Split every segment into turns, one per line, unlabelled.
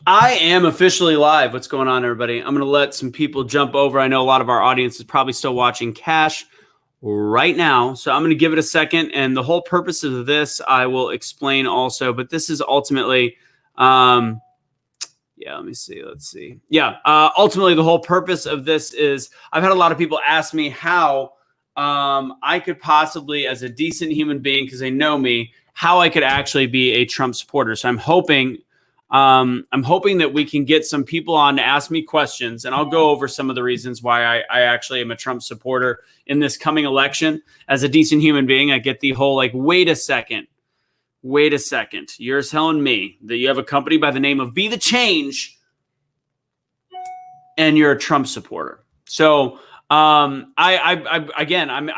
I am officially live. What's going on, everybody? I'm going to let some people jump over. I know a lot of our audience is probably still watching Cash right now. So I'm going to give it a second. And the whole purpose of this, I will explain also. But this is ultimately, let me see. Let's see. Ultimately, the whole purpose of this is I've had a lot of people ask me how I could possibly, as a decent human being, because they know me, how I could actually be a Trump supporter. So I'm hoping that we can get some people on to ask me questions, and I'll go over some of the reasons why I actually am a Trump supporter in this coming election. As a decent human being, I get the whole wait a second. You're telling me that you have a company by the name of BetheChange and you're a Trump supporter. So I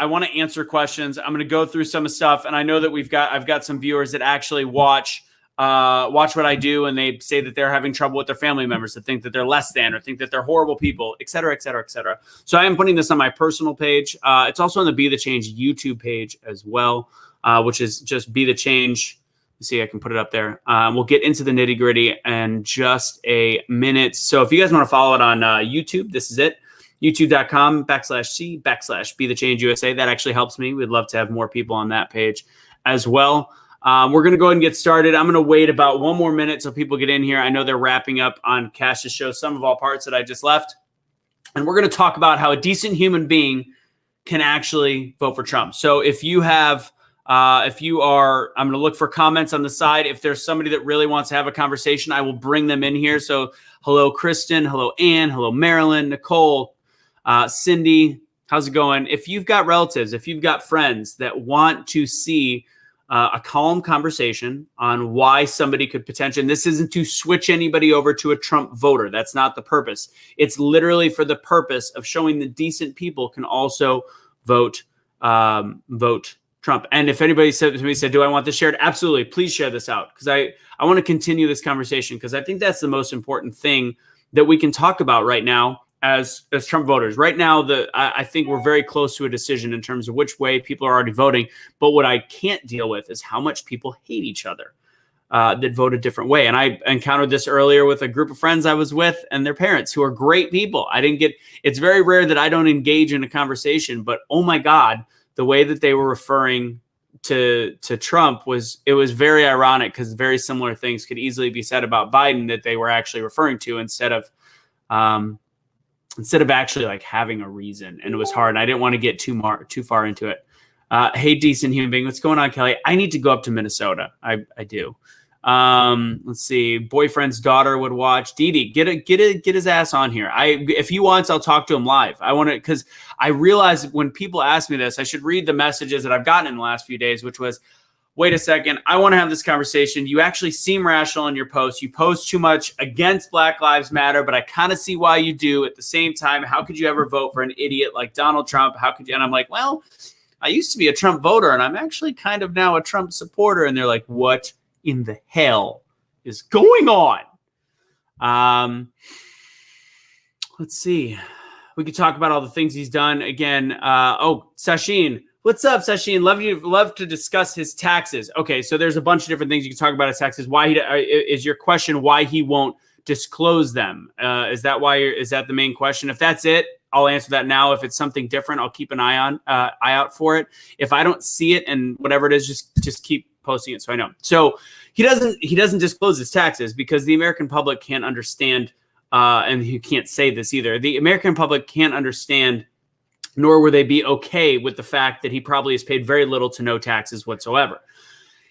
want to answer questions. I'm going to go through some stuff, and I know that I've got some viewers that actually watch what I do, and they say that they're having trouble with their family members, that think that they're less than, or think that they're horrible people, et cetera, et cetera, et cetera. So I am putting this on my personal page. It's also on the BetheChange YouTube page as well, which is just BetheChange. Let's see, I can put it up there. We'll get into the nitty gritty in just a minute. So if you guys want to follow it on YouTube, this is it. YouTube.com/C/BetheChange USA. That actually helps me. We'd love to have more people on that page as well. We're going to go ahead and get started. I'm going to wait about one more minute so people get in here. I know they're wrapping up on Cash's show, Some of All Parts, that I just left. And we're going to talk about how a decent human being can actually vote for Trump. So if you are, I'm going to look for comments on the side. If there's somebody that really wants to have a conversation, I will bring them in here. So hello, Kristen. Hello, Ann. Hello, Marilyn, Nicole, Cindy. How's it going? If you've got relatives, if you've got friends that want to see a calm conversation on why somebody could potentially, and this isn't to switch anybody over to a Trump voter. That's not the purpose. It's literally for the purpose of showing that decent people can also vote Trump. And if anybody said to me, do I want this shared? Absolutely. Please share this out, because I want to continue this conversation, because I think that's the most important thing that we can talk about right now as Trump voters. Right now, I think we're very close to a decision in terms of which way people are already voting. But what I can't deal with is how much people hate each other that vote a different way. And I encountered this earlier with a group of friends I was with and their parents, who are great people. It's very rare that I don't engage in a conversation, but oh my God, the way that they were referring to Trump was very ironic, because very similar things could easily be said about Biden that they were actually referring to instead of actually having a reason. And it was hard. I didn't want to get too far into it. Hey, decent human being. What's going on, Kelly? I need to go up to Minnesota. I do. Let's see. Boyfriend's daughter would watch. Didi, get his ass on here. If he wants, I'll talk to him live. I want to, because I realize when people ask me this, I should read the messages that I've gotten in the last few days, which was, wait a second, I want to have this conversation. You actually seem rational in your posts. You post too much against Black Lives Matter, but I kind of see why you do. At the same time, how could you ever vote for an idiot like Donald Trump? How could you? And I'm like, well, I used to be a Trump voter, and I'm actually kind of now a Trump supporter. And they're like, what in the hell is going on? Let's see. We could talk about all the things he's done. Again, Sashin. What's up, Sashin? Love to discuss his taxes. Okay, so there's a bunch of different things you can talk about his taxes. Why is your question why he won't disclose them? Is that the main question? If that's it, I'll answer that now. If it's something different, I'll keep an eye out for it. If I don't see it and whatever it is, just keep posting it so I know. So he doesn't disclose his taxes because the American public can't understand, and he can't say this either. The American public can't understand, nor will they be okay with the fact that he probably has paid very little to no taxes whatsoever.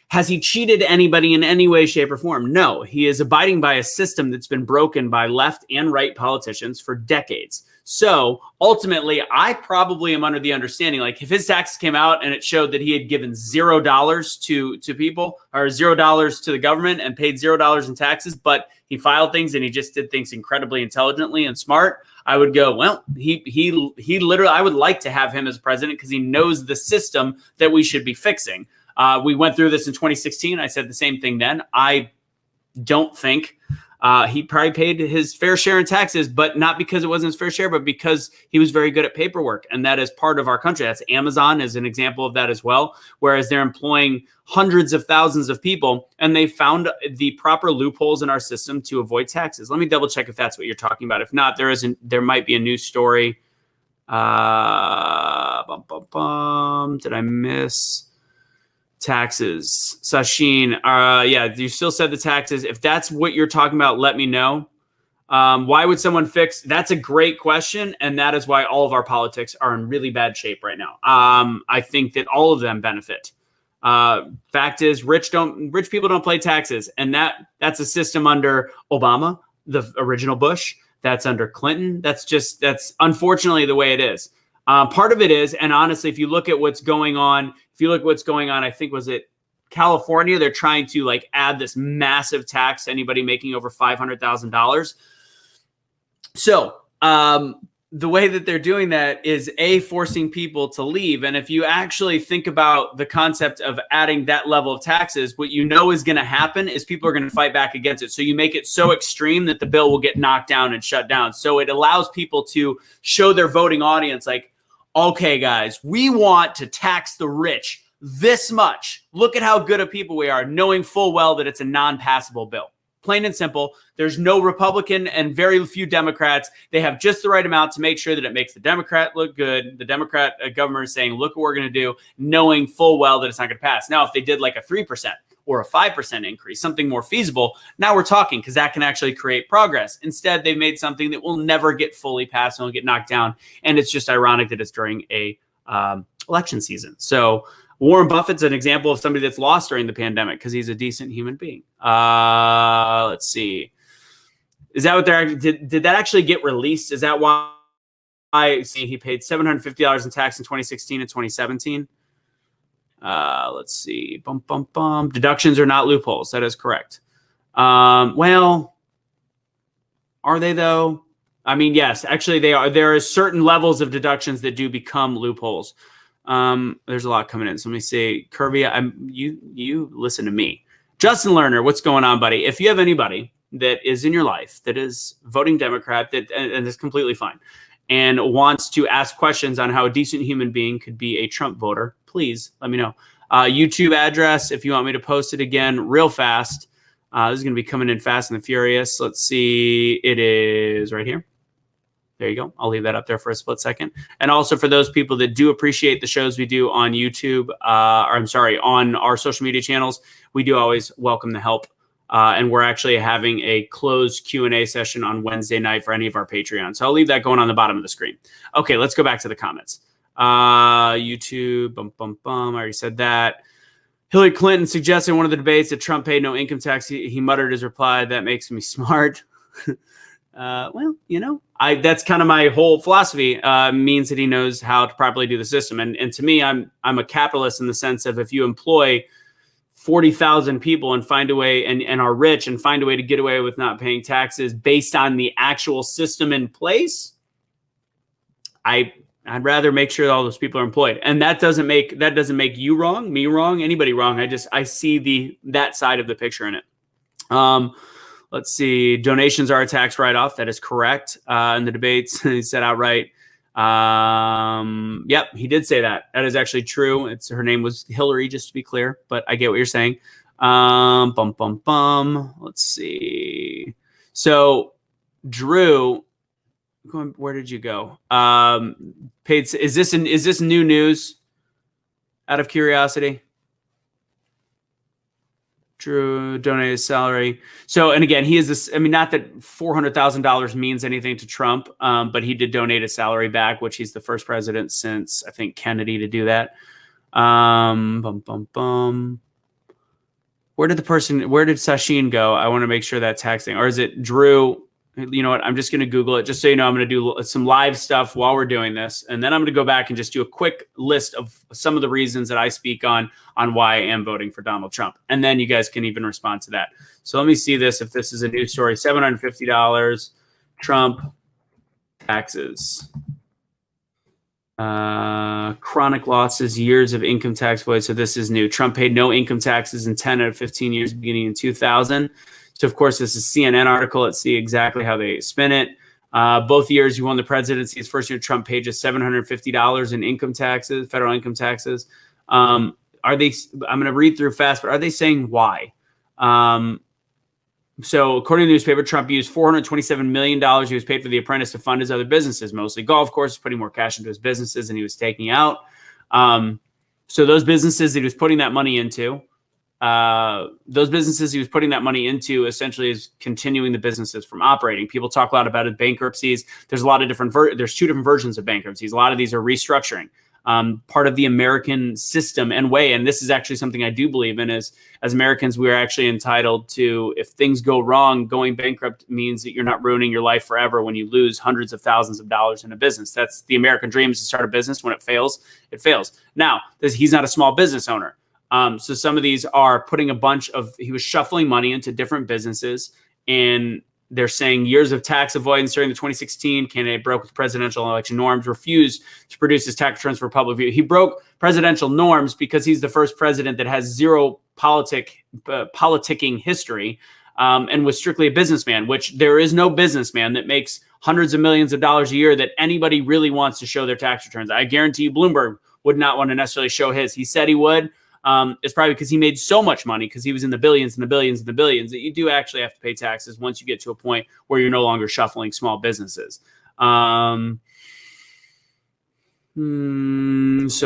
Has he cheated anybody in any way, shape, or form? No. He is abiding by a system that's been broken by left and right politicians for decades. So ultimately, I probably am under the understanding, if his taxes came out and it showed that he had given $0 to people, or $0 to the government, and paid $0 in taxes, but he filed things and he just did things incredibly intelligently and smart, I would go, well, he literally, I would like to have him as president, because he knows the system that we should be fixing. We went through this in 2016. I said the same thing then. I don't think He probably paid his fair share in taxes, but not because it wasn't his fair share, but because he was very good at paperwork. And that is part of our country. That's Amazon is an example of that as well, whereas they're employing hundreds of thousands of people, and they found the proper loopholes in our system to avoid taxes. Let me double check if that's what you're talking about. If not, there might be a news story. Did I miss taxes? Sashin, yeah, you still said the taxes. If that's what you're talking about, let me know. Why would someone fix? That's a great question, and that is why all of our politics are in really bad shape right now. I think that all of them benefit. Fact is, rich people don't pay taxes, and that's a system under Obama, the original Bush. That's under Clinton. That's unfortunately the way it is. Part of it is, and honestly, if you look at what's going on, I think was it California, they're trying to like add this massive tax to anybody making over $500,000. So the way that they're doing that is forcing people to leave. And if you actually think about the concept of adding that level of taxes, what you know is going to happen is people are going to fight back against it. So you make it so extreme that the bill will get knocked down and shut down. So it allows people to show their voting audience like, okay, guys, we want to tax the rich this much. Look at how good of people we are, knowing full well that it's a non-passable bill. Plain and simple. There's no Republican and very few Democrats. They have just the right amount to make sure that it makes the Democrat look good. The Democrat governor is saying, look what we're going to do, knowing full well that it's not going to pass. Now, if they did like a 3% or a 5% increase, something more feasible, now we're talking, because that can actually create progress. Instead, they've made something that will never get fully passed and will get knocked down. And it's just ironic that it's during a election season. So Warren Buffett's an example of somebody that's lost during the pandemic because he's a decent human being. Let's see. Is that what did that actually get released? Is that why I see he paid $750 in tax in 2016 and 2017? Let's see. Deductions are not loopholes. That is correct. Well, are they though? I mean, yes, actually they are. There are certain levels of deductions that do become loopholes. There's a lot coming in. So let me see. Kirby, you listen to me. Justin Lerner, what's going on, buddy? If you have anybody that is in your life that is voting Democrat, and is completely fine, and wants to ask questions on how a decent human being could be a Trump voter, please let me know. YouTube address, if you want me to post it again real fast. This is going to be coming in fast and the furious. Let's see. It is right here. There you go. I'll leave that up there for a split second. And also for those people that do appreciate the shows we do on YouTube, on our social media channels, we do always welcome the help. And we're actually having a closed Q&A session on Wednesday night for any of our Patreons. So I'll leave that going on the bottom of the screen. Okay, let's go back to the comments. YouTube, I already said that. Hillary Clinton suggested in one of the debates that Trump paid no income tax. He muttered his reply, "That makes me smart." Well, that's kind of my whole philosophy. Means that he knows how to properly do the system. And to me, I'm a capitalist in the sense of if you employ 40,000 people and find a way and are rich and find a way to get away with not paying taxes based on the actual system in place, I'd rather make sure that all those people are employed. And that doesn't make you wrong, me wrong, anybody wrong. I see that side of the picture in it. Let's see. Donations are a tax write-off. That is correct. In the debates, he said outright. Yep, he did say that. That is actually true. Her name was Hillary, just to be clear, but I get what you're saying. Let's see. So Drew, where did you go? Paid. Is this new news? Out of curiosity. Drew donated salary. So, and again, he is this. I mean, not that $400,000 means anything to Trump, but he did donate a salary back, which he's the first president since I think Kennedy to do that. Where did Sashin go? I want to make sure that tax thing, or is it Drew? You know what? I'm just going to Google it just so you know. I'm going to do some live stuff while we're doing this. And then I'm going to go back and just do a quick list of some of the reasons that I speak on why I am voting for Donald Trump. And then you guys can even respond to that. So let me see this. If this is a news story, $750, Trump taxes, chronic losses, years of income tax void. So this is new. Trump paid no income taxes in 10 out of 15 years beginning in 2000. So, of course, this is a CNN article. Let's see exactly how they spin it. Both years he won the presidency, his first year, Trump paid just $750 in income taxes, federal income taxes. I'm going to read through fast, but are they saying why? So according to the newspaper, Trump used $427 million he was paid for The Apprentice to fund his other businesses, mostly golf courses, putting more cash into his businesses than he was taking out. So those businesses that he was putting that money into, essentially is continuing the businesses from operating. People talk a lot about it, bankruptcies. There's a lot of different, there's two different versions of bankruptcies. A lot of these are restructuring. Part of the American system and way, and this is actually something I do believe in, is as Americans, we are actually entitled to, if things go wrong, going bankrupt means that you're not ruining your life forever when you lose hundreds of thousands of dollars in a business. That's the American dream, is to start a business. When it fails, it fails. Now, he's not a small business owner. So some of these are putting he was shuffling money into different businesses, and they're saying years of tax avoidance during the 2016 candidate broke with presidential election norms, refused to produce his tax returns for public view. He broke presidential norms because he's the first president that has zero politicking history, and was strictly a businessman, which there is no businessman that makes hundreds of millions of dollars a year that anybody really wants to show their tax returns. I guarantee you Bloomberg would not want to necessarily show his. He said he would. It's probably because he made so much money, because he was in the billions and the billions and the billions, that you do actually have to pay taxes once you get to a point where you're no longer shuffling small businesses. So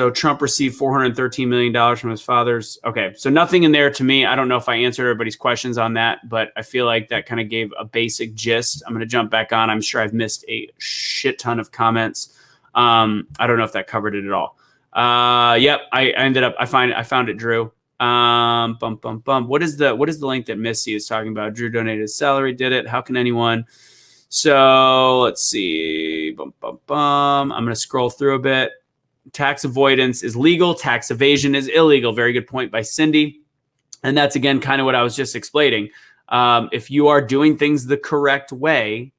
Trump received $413 million from his father's. Okay, so nothing in there to me. I don't know if I answered everybody's questions on that, but I feel like that kind of gave a basic gist. I'm going to jump back on. I'm sure I've missed a shit ton of comments. I don't know if that covered it at all. Yep. I found it, Drew. What is the link that Missy is talking about? Drew donated his salary, did it. How can anyone? So let's see. I'm going to scroll through a bit. Tax avoidance is legal. Tax evasion is illegal. Very good point by Cindy. And that's, again, kind of what I was just explaining. If you are doing things the correct way,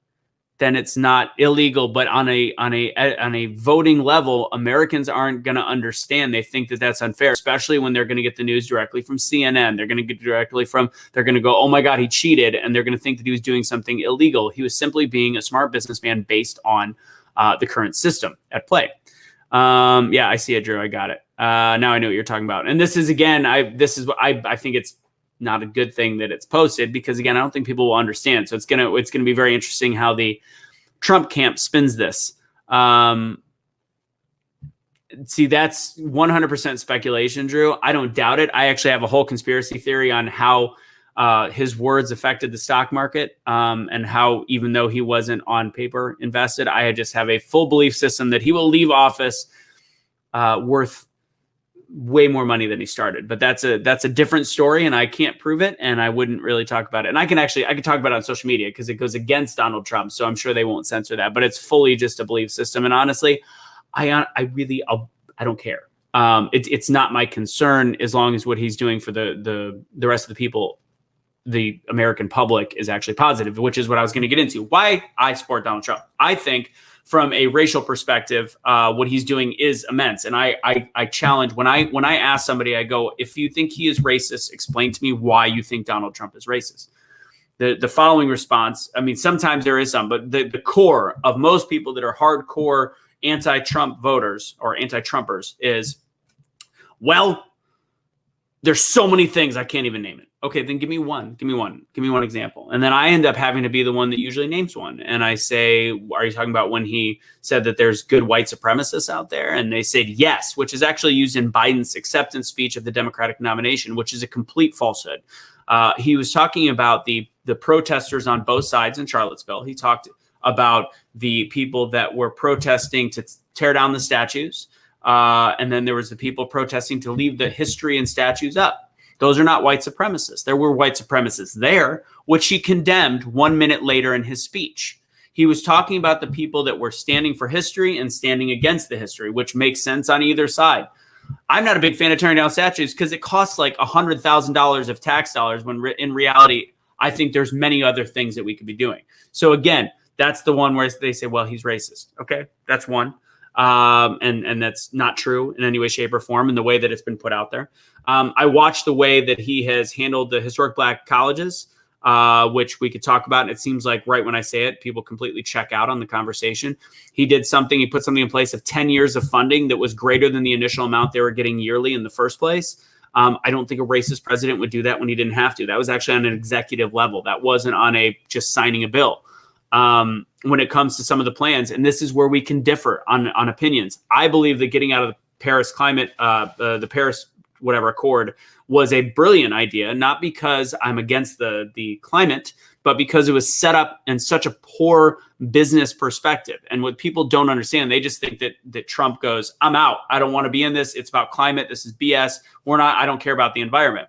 then it's not illegal. But on a voting level, Americans aren't going to understand. They think that that's unfair, especially when they're going to get the news directly from CNN. They're going to get they're going to go, oh my God, he cheated. And they're going to think that he was doing something illegal. He was simply being a smart businessman based on the current system at play. Yeah, I see it, Drew. I got it. Now I know what you're talking about. And this is, again, I think it's not a good thing that it's posted, because, again, I don't think people will understand. So it's gonna be very interesting how the Trump camp spins this. See, that's 100% speculation, Drew. I don't doubt it. I actually have a whole conspiracy theory on how his words affected the stock market, and how, even though he wasn't on paper invested, I just have a full belief system that he will leave office worth way more money than he started. But that's a different story, and I can't prove it, and I wouldn't really talk about it. And I can talk about it on social media, because it goes against Donald Trump, so I'm sure they won't censor that. But it's fully just a belief system, and honestly, I don't care. It's not my concern, as long as what he's doing for the rest of the people, the American public, is actually positive, which is what I was going to get into. Why I support Donald Trump. I think, from a racial perspective, what he's doing is immense. And I challenge, when I ask somebody, I go, if you think he is racist, explain to me why you think Donald Trump is racist. The following response, I mean, sometimes there is some, but the core of most people that are hardcore anti-Trump voters or anti-Trumpers is, well, there's so many things I can't even name it. Okay, then give me one example. And then I end up having to be the one that usually names one. And I say, are you talking about when he said that there's good white supremacists out there? And they said yes, which is actually used in Biden's acceptance speech of the Democratic nomination, which is a complete falsehood. He was talking about the protesters on both sides in Charlottesville. He talked about the people that were protesting to tear down the statues. And then there was the people protesting to leave the history and statues up. Those are not white supremacists. There were white supremacists there, which he condemned 1 minute later in his speech. He was talking about the people that were standing for history and standing against the history, which makes sense on either side. I'm not a big fan of tearing down statues, because it costs like $100,000 of tax dollars, when in reality, I think there's many other things that we could be doing. So again, that's the one where they say, well, he's racist. Okay, that's one. And that's not true in any way, shape, or form in the way that it's been put out there. I watched the way that he has handled the historic black colleges. which we could talk about. And it seems like right when I say it, people completely check out on the conversation. He put something in place of 10 years of funding that was greater than the initial amount they were getting yearly in the first place. I don't think a racist president would do that when he didn't have to. That was actually on an executive level. That wasn't on just signing a bill. When it comes to some of the plans, and this is where we can differ on opinions. I believe that getting out of the Paris climate, the Paris Accord was a brilliant idea, not because I'm against the climate, but because it was set up in such a poor business perspective. And what people don't understand, they just think that Trump goes, I'm out. I don't want to be in this. It's about climate. This is BS. I don't care about the environment.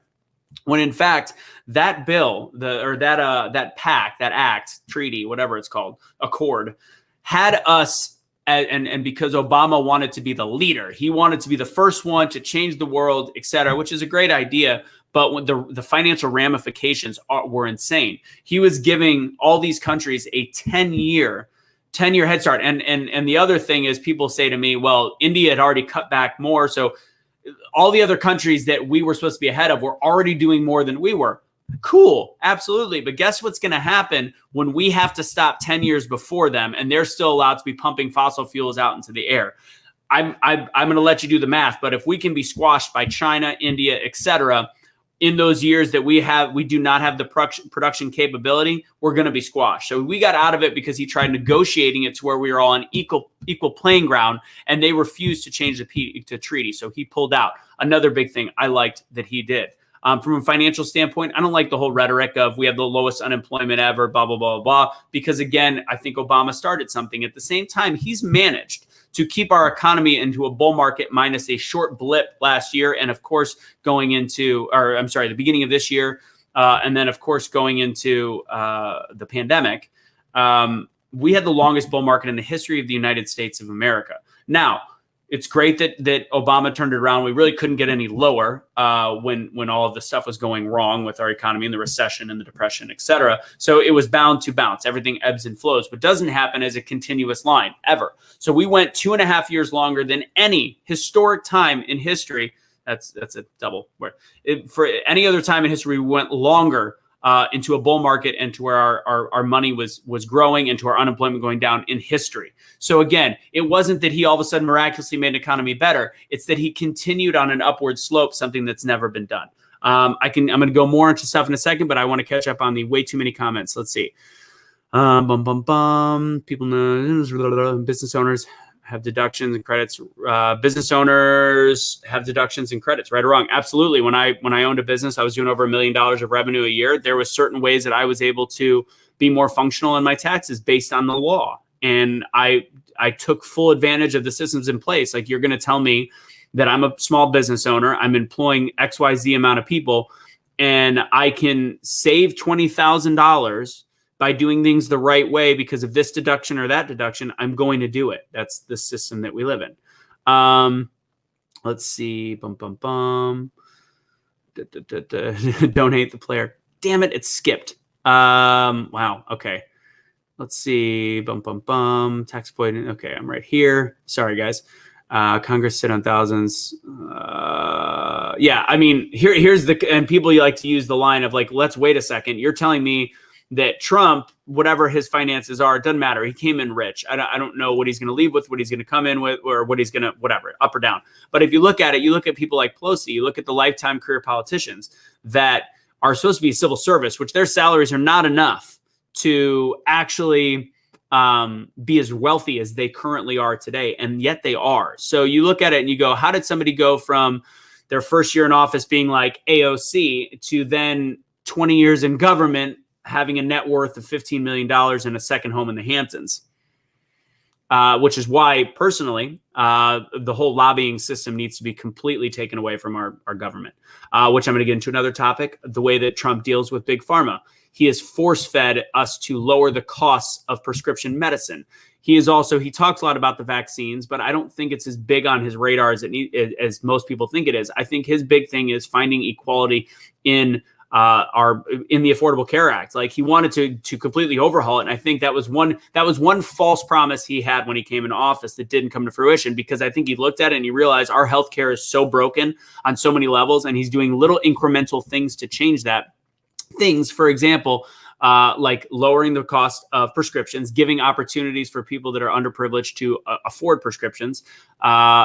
When in fact, that bill, that act, treaty, whatever it's called, accord, had us, and because Obama wanted to be the leader, he wanted to be the first one to change the world, et cetera, which is a great idea. But when the financial ramifications were insane. He was giving all these countries a 10-year head start. And the other thing is, people say to me, well, India had already cut back more, so all the other countries that we were supposed to be ahead of were already doing more than we were. Cool, absolutely. But guess what's going to happen when we have to stop 10 years before them and they're still allowed to be pumping fossil fuels out into the air? I'm going to let you do the math, but if we can be squashed by China, India, et cetera, in those years that we do not have the production capability, we're going to be squashed. So we got out of it because he tried negotiating it to where we were all on equal playing ground, and they refused to change the treaty. So he pulled out. Another big thing I liked that he did. From a financial standpoint, I don't like the whole rhetoric of we have the lowest unemployment ever, blah, blah, blah, blah, because again, I think Obama started something. At the same time, he's managed to keep our economy into a bull market minus a short blip last year. And of course, the beginning of this year. And then of course, going into the pandemic, we had the longest bull market in the history of the United States of America. Now, it's great that Obama turned it around. We really couldn't get any lower when all of the stuff was going wrong with our economy and the recession and the depression, et cetera. So it was bound to bounce. Everything ebbs and flows, but doesn't happen as a continuous line ever. So we went 2.5 years longer than any historic time in history. That's a double word. For any other time in history, we went longer into a bull market and to where our money was growing and to our unemployment going down in history. So again, it wasn't that he all of a sudden miraculously made the economy better. It's that he continued on an upward slope, something that's never been done. I'm going to go more into stuff in a second, but I want to catch up on the way too many comments. Let's see. People know business owners have deductions and credits. Business owners have deductions and credits, right or wrong? Absolutely. When I owned a business, I was doing over $1 million of revenue a year. There was certain ways that I was able to be more functional in my taxes based on the law. And I took full advantage of the systems in place. Like, you're going to tell me that I'm a small business owner, I'm employing XYZ amount of people, and I can save $20,000 by doing things the right way because of this deduction or that deduction. I'm going to do it. That's the system that we live in. Let's see. Don't hate the player. Damn it, it skipped. Wow. Okay. Let's see. Tax avoidance. Okay, I'm right here. Sorry, guys. Congress sit on thousands. Yeah, I mean, here's and people like to use the line of like, let's wait a second. You're telling me that Trump, whatever his finances are, it doesn't matter. He came in rich. I don't know what he's going to leave with, what he's going to come in with, or what he's going to, whatever, up or down. But if you look at it, you look at people like Pelosi, you look at the lifetime career politicians that are supposed to be civil service, which their salaries are not enough to actually be as wealthy as they currently are today. And yet they are. So you look at it and you go, how did somebody go from their first year in office being like AOC to then 20 years in government, having a net worth of $15 million and a second home in the Hamptons, which is why, personally, the whole lobbying system needs to be completely taken away from our government, which I'm going to get into another topic, the way that Trump deals with Big Pharma. He has force-fed us to lower the costs of prescription medicine. He talks a lot about the vaccines, but I don't think it's as big on his radar as most people think it is. I think his big thing is finding equality in the Affordable Care Act. Like, he wanted to completely overhaul it. And I think that was one false promise he had when he came into office that didn't come to fruition, because I think he looked at it and he realized our healthcare is so broken on so many levels, and he's doing little incremental things to change that. things, for example, like lowering the cost of prescriptions, giving opportunities for people that are underprivileged to afford prescriptions.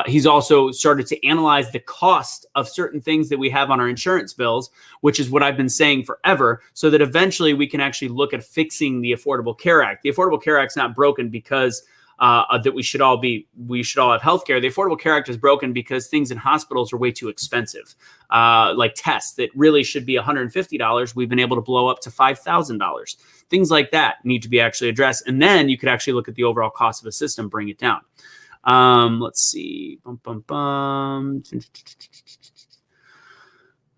He's also started to analyze the cost of certain things that we have on our insurance bills, which is what I've been saying forever, so that eventually we can actually look at fixing the Affordable Care Act. The Affordable Care Act's not broken because that we should all have healthcare. The Affordable Care Act is broken because things in hospitals are way too expensive. Like tests that really should be $150, we've been able to blow up to $5,000. Things like that need to be actually addressed. And then you could actually look at the overall cost of a system, bring it down. Let's see.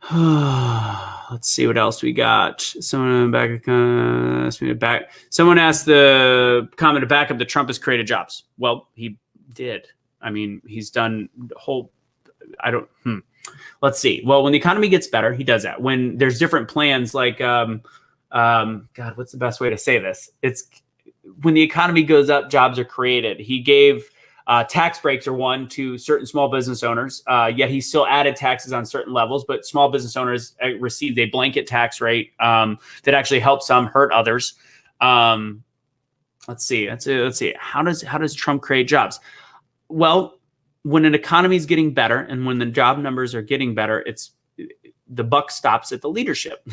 Let's see what else we got. Someone asked the comment to back up that Trump has created jobs. Well, he did. I mean, he's done the whole. Let's see. Well, when the economy gets better, he does that. When there's different plans, like God, what's the best way to say this? It's when the economy goes up, jobs are created. He gave. Tax breaks are one to certain small business owners, yet he still added taxes on certain levels, but small business owners received a blanket tax rate that actually helped some, hurt others. Let's see. How does Trump create jobs? Well, when an economy is getting better and when the job numbers are getting better, the buck stops at the leadership.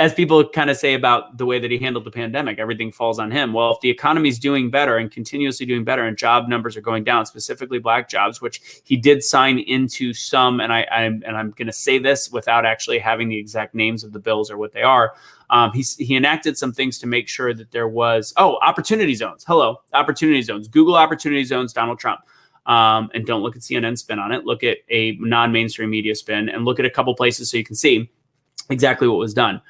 As people kind of say about the way that he handled the pandemic, everything falls on him. Well, if the economy is doing better and continuously doing better and job numbers are going down, specifically black jobs, which he did sign into some, and I'm going to say this without actually having the exact names of the bills or what they are. He enacted some things to make sure that there was, opportunity zones. Hello, opportunity zones. Google opportunity zones, Donald Trump. And don't look at CNN spin on it. Look at a non-mainstream media spin and look at a couple places so you can see exactly what was done.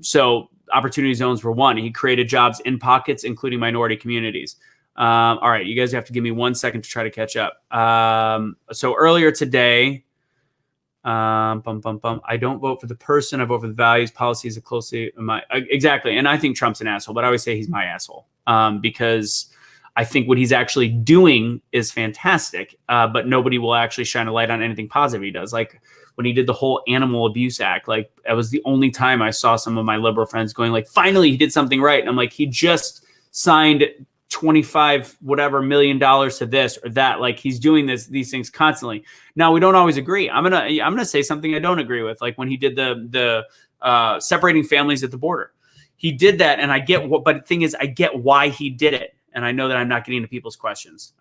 So opportunity zones were one. He created jobs in pockets, including minority communities. All right, you guys have to give me 1 second to try to catch up. So earlier today, I don't vote for the person. I vote for the values, policies that closely exactly. And I think Trump's an asshole, but I always say he's my asshole because I think what he's actually doing is fantastic, but nobody will actually shine a light on anything positive he does. Like when he did the whole Animal Abuse Act, like that was the only time I saw some of my liberal friends going like, finally, he did something right. And I'm like, he just signed $25 million to this or that. Like he's doing these things constantly. Now we don't always agree. I'm gonna say something I don't agree with. Like when he did the separating families at the border, he did that, and I get what. But the thing is, I get why he did it. And I know that I'm not getting into people's questions.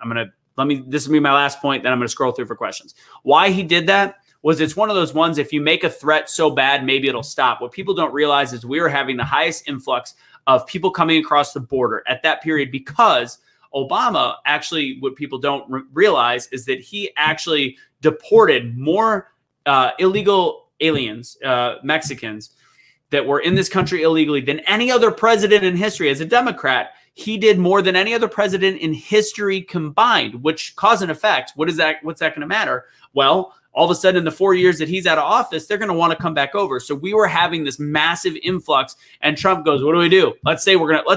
This will be my last point, then I'm going to scroll through for questions. Why he did that was it's one of those ones, if you make a threat so bad, maybe it'll stop. What people don't realize is we were having the highest influx of people coming across the border at that period because Obama actually, what people don't realize is that he actually deported more illegal aliens, Mexicans, that were in this country illegally than any other president in history. As a Democrat, he did more than any other president in history combined, which cause and effect. What's that going to matter? Well, all of a sudden in the 4 years that he's out of office, they're going to want to come back over. So we were having this massive influx, and Trump goes, what do? Let's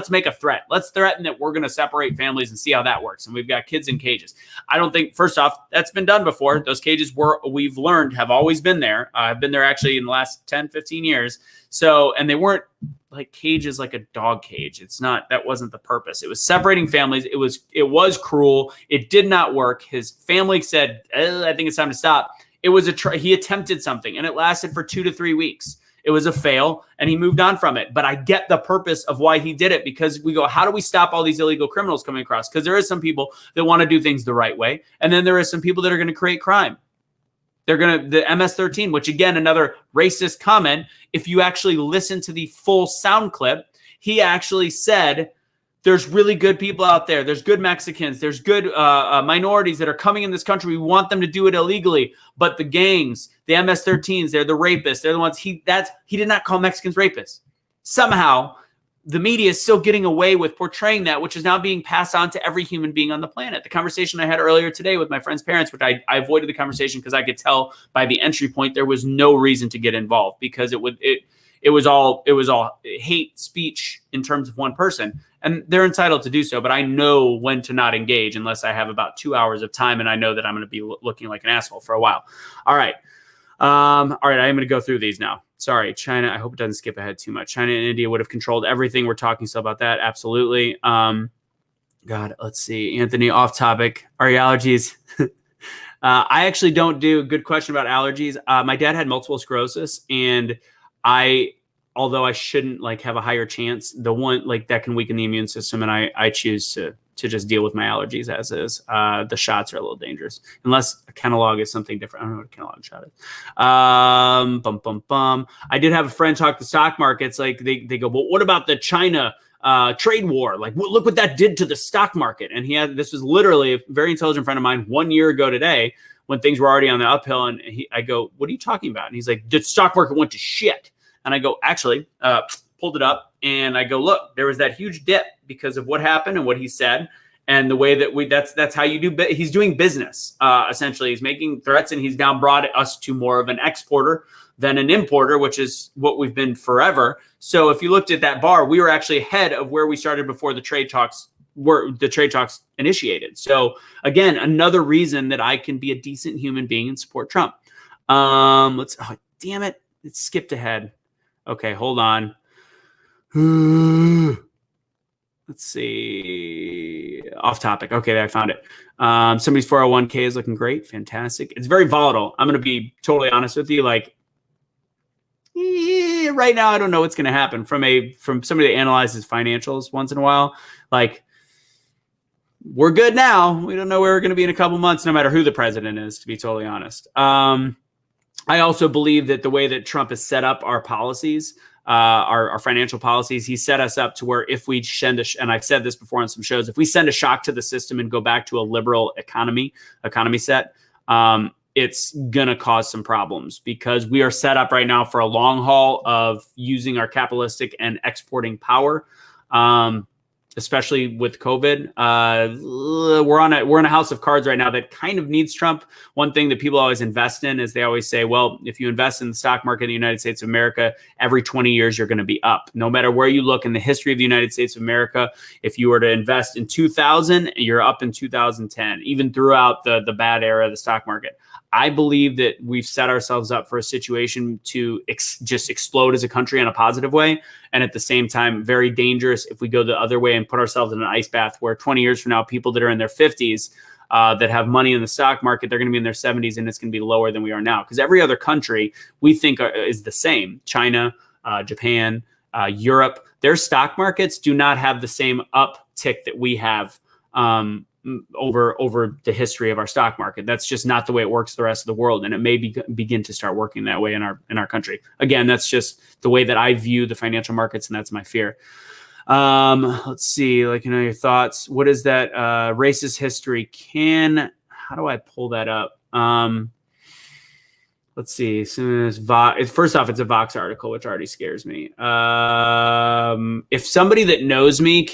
make a threat. Let's threaten that we're going to separate families and see how that works. And we've got kids in cages. I don't think, first off, that's been done before. Those cages we've learned have always been there. I've been there actually in the last 10, 15 years. So, and they weren't like cages, like a dog cage. That wasn't the purpose. It was separating families. It was cruel. It did not work. His family said, I think it's time to stop. It was he attempted something and it lasted for 2 to 3 weeks. It was a fail and he moved on from it. But I get the purpose of why he did it, because we go, how do we stop all these illegal criminals coming across? Because there is some people that want to do things the right way. And then there is some people that are going to create crime. They're going to, the MS-13, which again, another racist comment. If you actually listen to the full sound clip, he actually said, there's really good people out there. There's good Mexicans. There's good minorities that are coming in this country. We want them to do it illegally. But the gangs, the MS-13s, they're the rapists. They're the ones he did not call Mexicans rapists. Somehow, the media is still getting away with portraying that, which is now being passed on to every human being on the planet. The conversation I had earlier today with my friend's parents, which I avoided the conversation because I could tell by the entry point there was no reason to get involved, because it was all hate speech in terms of one person, and they're entitled to do so. But I know when to not engage unless I have about 2 hours of time, and I know that I'm going to be looking like an asshole for a while. All right. I'm going to go through these now. Sorry, China. I hope it doesn't skip ahead too much. China and India would have controlled everything. We're talking still about that. Absolutely. God, let's see. Anthony, off topic. Are your allergies? I actually don't do. Good question about allergies. My dad had multiple sclerosis, and although I shouldn't like have a higher chance, the one like that can weaken the immune system, and I choose to just deal with my allergies as is. The shots are a little dangerous unless a Kenalog is something different. I don't know what a Kenalog shot is. I did have a friend talk the stock markets. Like they go, well, what about the China trade war? Like, look what that did to the stock market. And this was literally a very intelligent friend of mine 1 year ago today when things were already on the uphill. And I go, what are you talking about? And he's like, the stock market went to shit. And I go, actually, pulled it up and I go, look, there was that huge dip because of what happened and what he said. And the way that that's how you do. He's doing business. Essentially, he's making threats, and he's now brought us to more of an exporter than an importer, which is what we've been forever. So if you looked at that bar, we were actually ahead of where we started before the trade talks initiated. So again, another reason that I can be a decent human being and support Trump. Damn it, it skipped ahead. Okay, hold on. Let's see. Off topic. Okay, I found it. Somebody's 401k is looking great. Fantastic. It's very volatile. I'm going to be totally honest with you. Like, right now, I don't know what's going to happen from somebody that analyzes financials once in a while. Like, we're good now. We don't know where we're going to be in a couple months, no matter who the president is, to be totally honest. I also believe that the way that Trump has set up our policies, our financial policies, he set us up to where if we and I've said this before on some shows, if we send a shock to the system and go back to a liberal economy set, it's going to cause some problems because we are set up right now for a long haul of using our capitalistic and exporting power. Especially with COVID, we're in a house of cards right now that kind of needs Trump. One thing that people always invest in is they always say, well, if you invest in the stock market in the United States of America, every 20 years, you're going to be up. No matter where you look in the history of the United States of America, if you were to invest in 2000, you're up in 2010, even throughout the bad era of the stock market. I believe that we've set ourselves up for a situation to just explode as a country in a positive way. And at the same time, very dangerous if we go the other way and put ourselves in an ice bath where 20 years from now, people that are in their 50s that have money in the stock market, they're going to be in their 70s and it's going to be lower than we are now. Because every other country we think is the same. China, Japan, Europe, their stock markets do not have the same uptick that we have over the history of our stock market. That's just not the way it works the rest of the world. And it may begin to start working that way in our country. Again, that's just the way that I view the financial markets. And that's my fear. Let's see, your thoughts. What is that racist history? How do I pull that up? Let's see. First off, it's a Vox article, which already scares me. If somebody that knows me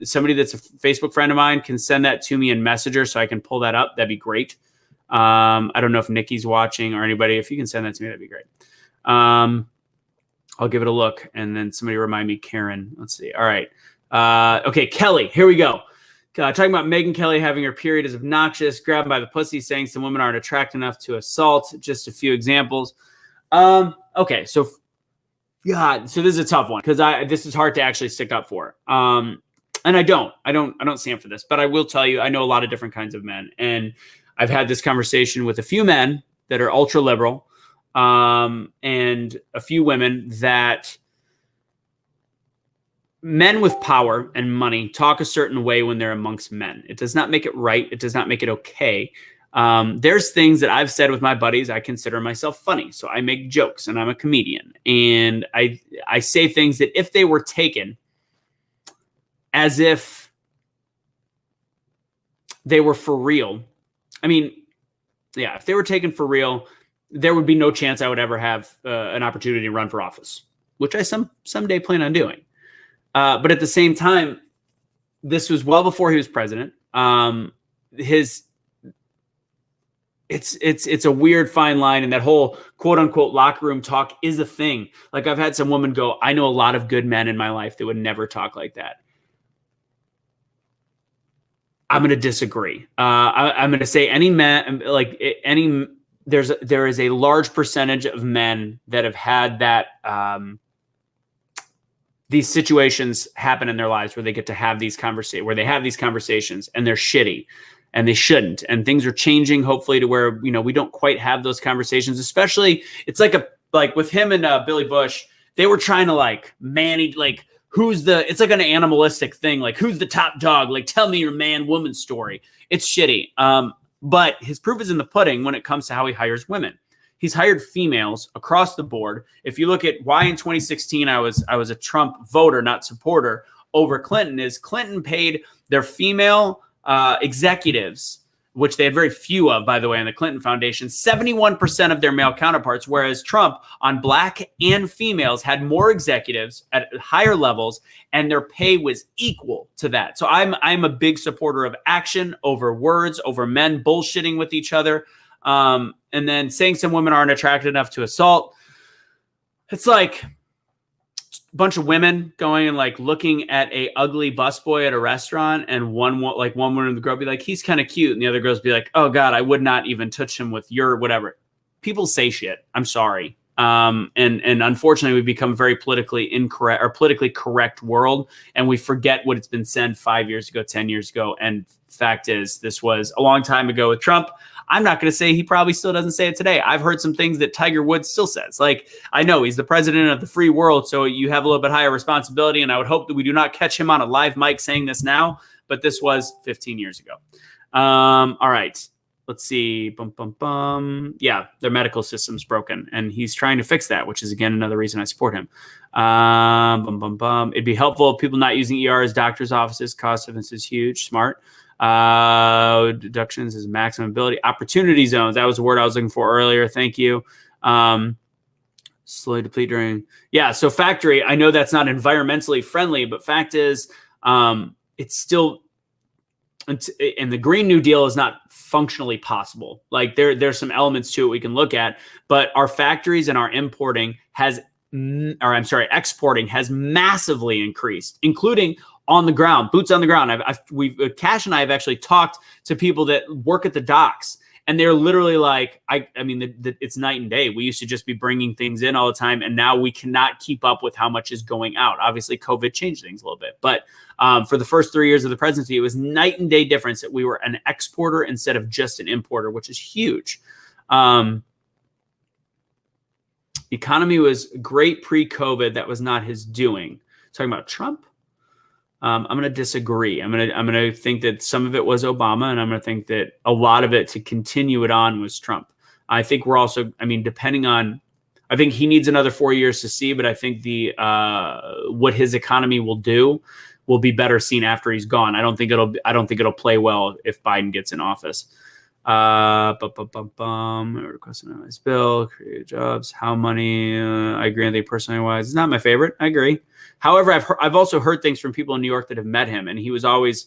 somebody that's a Facebook friend of mine can send that to me in Messenger so I can pull that up, that'd be great. I don't know if Nikki's watching or anybody. If you can send that to me, that'd be great. I'll give it a look. And then somebody remind me, Karen. Let's see. All right. Okay, Kelly, here we go. Talking about Megyn Kelly having her period is obnoxious, grabbed by the pussy, saying some women aren't attractive enough to assault. Just a few examples. Okay, so this is a tough one because this is hard to actually stick up for. And I don't stand for this, but I will tell you, I know a lot of different kinds of men, and I've had this conversation with a few men that are ultra liberal, and a few women that. Men with power and money talk a certain way when they're amongst men. It does not make it right. It does not make it okay. There's things that I've said with my buddies. I consider myself funny. So I make jokes and I'm a comedian. And I say things that if they were taken as if they were for real, if they were taken for real, there would be no chance I would ever have an opportunity to run for office, which I someday plan on doing. But at the same time, this was well before he was president. It's a weird fine line, and that whole quote unquote locker room talk is a thing. Like I've had some women go, I know a lot of good men in my life that would never talk like that. I'm going to disagree. I'm going to say any man, like any there is a large percentage of men that have had that these situations happen in their lives where they get to have these conversations and they're shitty and they shouldn't, and things are changing hopefully to where, you know, we don't quite have those conversations. Especially it's like with him and Billy Bush, they were trying to like manage, like, it's like an animalistic thing, like who's the top dog, like tell me your man woman story. It's shitty. But his proof is in the pudding when it comes to how he hires women. He's hired females across the board. If you look at why in 2016 I was a Trump voter, not supporter, over Clinton, is Clinton paid their female executives, which they had very few of, by the way, in the Clinton Foundation, 71% of their male counterparts, whereas Trump on black and females had more executives at higher levels, and their pay was equal to that. So I'm a big supporter of action over words, over men bullshitting with each other. And then saying some women aren't attractive enough to assault. It's like a bunch of women going and like looking at a ugly busboy at a restaurant, and one woman in the girl be like, he's kind of cute, and the other girls be like, oh God, I would not even touch him with your whatever. People say shit. I'm sorry. And unfortunately, we've become a very politically incorrect or politically correct world, and we forget what it's been said 5 years ago, 10 years ago. And fact is, this was a long time ago with Trump. I'm not going to say he probably still doesn't say it today. I've heard some things that Tiger Woods still says. Like, I know he's the president of the free world, so you have a little bit higher responsibility, and I would hope that we do not catch him on a live mic saying this now, but this was 15 years ago. All right. Let's see. Yeah, their medical system's broken, and he's trying to fix that, which is, again, another reason I support him. It'd be helpful if people not using ER as doctors' offices. Cost difference is huge. Smart. Deductions is maximum ability. Opportunity zones. That was the word I was looking for earlier. Thank you. Slowly deplete during. Yeah. So factory, I know that's not environmentally friendly, but fact is, it's still, and the Green New Deal is not functionally possible. Like there's some elements to it we can look at, but our factories and our exporting has massively increased, including on the ground, boots on the ground. Cash and I have actually talked to people that work at the docks, and they're literally like, it's night and day. We used to just be bringing things in all the time, and now we cannot keep up with how much is going out. Obviously, COVID changed things a little bit, but for the first 3 years of the presidency, it was night and day difference that we were an exporter instead of just an importer, which is huge. Economy was great pre-COVID. That was not his doing. Talking about Trump. I'm going to disagree. I'm going to think that some of it was Obama, and I'm going to think that a lot of it, to continue it on, was Trump. I think we're also, depending on, I think he needs another 4 years to see, but I think what his economy will do will be better seen after he's gone. I don't think it'll play well if Biden gets in office. Requesting a nice bill, create jobs. How money? I agree. I think personally wise, it's not my favorite. I agree. However, I've also heard things from people in New York that have met him, and he was always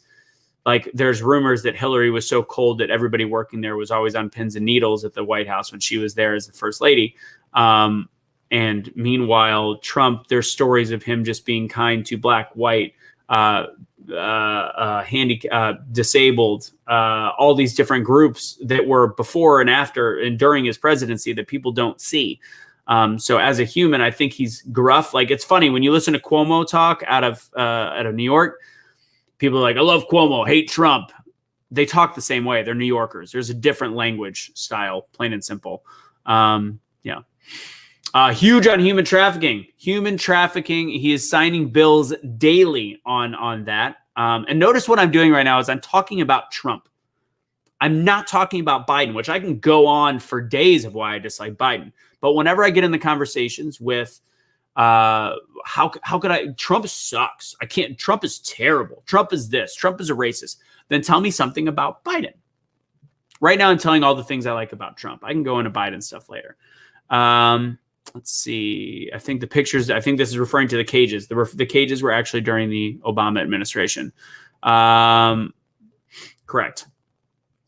like, there's rumors that Hillary was so cold that everybody working there was always on pins and needles at the White House when she was there as the first lady. And meanwhile, Trump, there's stories of him just being kind to black, white, disabled, all these different groups that were before and after and during his presidency that people don't see. So as a human, I think he's gruff. Like, it's funny when you listen to Cuomo talk out of New York, people are like, I love Cuomo, hate Trump. They talk the same way. They're New Yorkers. There's a different language style, plain and simple. Yeah. Huge on human trafficking. Human trafficking. He is signing bills daily on that. And notice what I'm doing right now is I'm talking about Trump. I'm not talking about Biden, which I can go on for days of why I dislike Biden. But whenever I get in the conversations with how could I, Trump sucks. I can't, Trump is terrible. Trump is this. Trump is a racist. Then tell me something about Biden. Right now I'm telling all the things I like about Trump. I can go into Biden stuff later. Let's see. I think this is referring to the cages. The cages were actually during the Obama administration. Correct.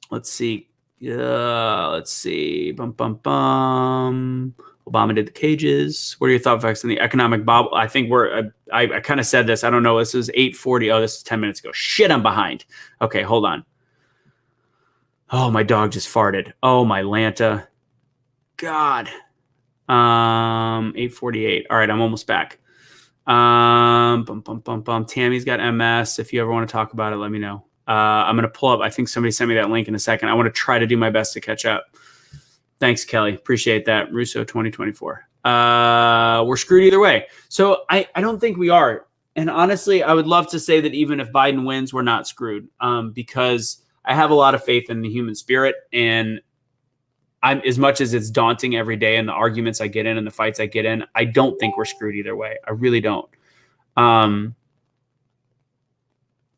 Let's see. Let's see. Obama did the cages. What are your thoughts on the economic bubble? I think I kind of said this. I don't know. This is 8:40. Oh, this is 10 minutes ago. Shit, I'm behind. Okay, hold on. Oh, my dog just farted. Oh, my Lanta. God. 8:48. All right, I'm almost back. Tammy's got MS. If you ever want to talk about it, let me know. I'm going to pull up. I think somebody sent me that link in a second. I want to try to do my best to catch up. Thanks, Kelly. Appreciate that. Russo 2024. We're screwed either way. So I don't think we are. And honestly, I would love to say that even if Biden wins, we're not screwed, because I have a lot of faith in the human spirit. And I'm, as much as it's daunting every day and the arguments I get in and the fights I get in, I don't think we're screwed either way. I really don't.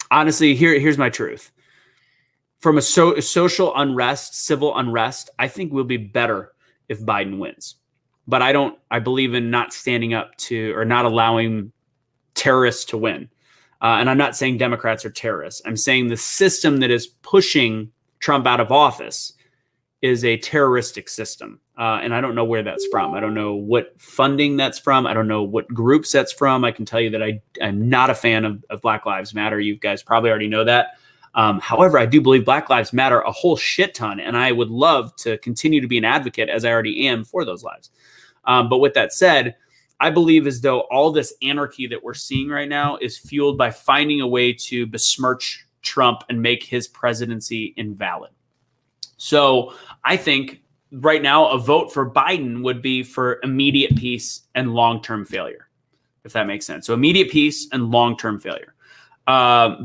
Honestly, here's my truth. From a social unrest, civil unrest, I think we'll be better if Biden wins. But I believe in not standing up to, or not allowing terrorists to win. And I'm not saying Democrats are terrorists. I'm saying the system that is pushing Trump out of office is a terroristic system. And I don't know where that's from. I don't know what funding that's from. I don't know what groups that's from. I can tell you that I'm not a fan of Black Lives Matter. You guys probably already know that. However, I do believe Black Lives Matter a whole shit ton. And I would love to continue to be an advocate, as I already am, for those lives. But with that said, I believe as though all this anarchy that we're seeing right now is fueled by finding a way to besmirch Trump and make his presidency invalid. So I think right now a vote for Biden would be for immediate peace and long-term failure, if that makes sense. So immediate peace and long-term failure.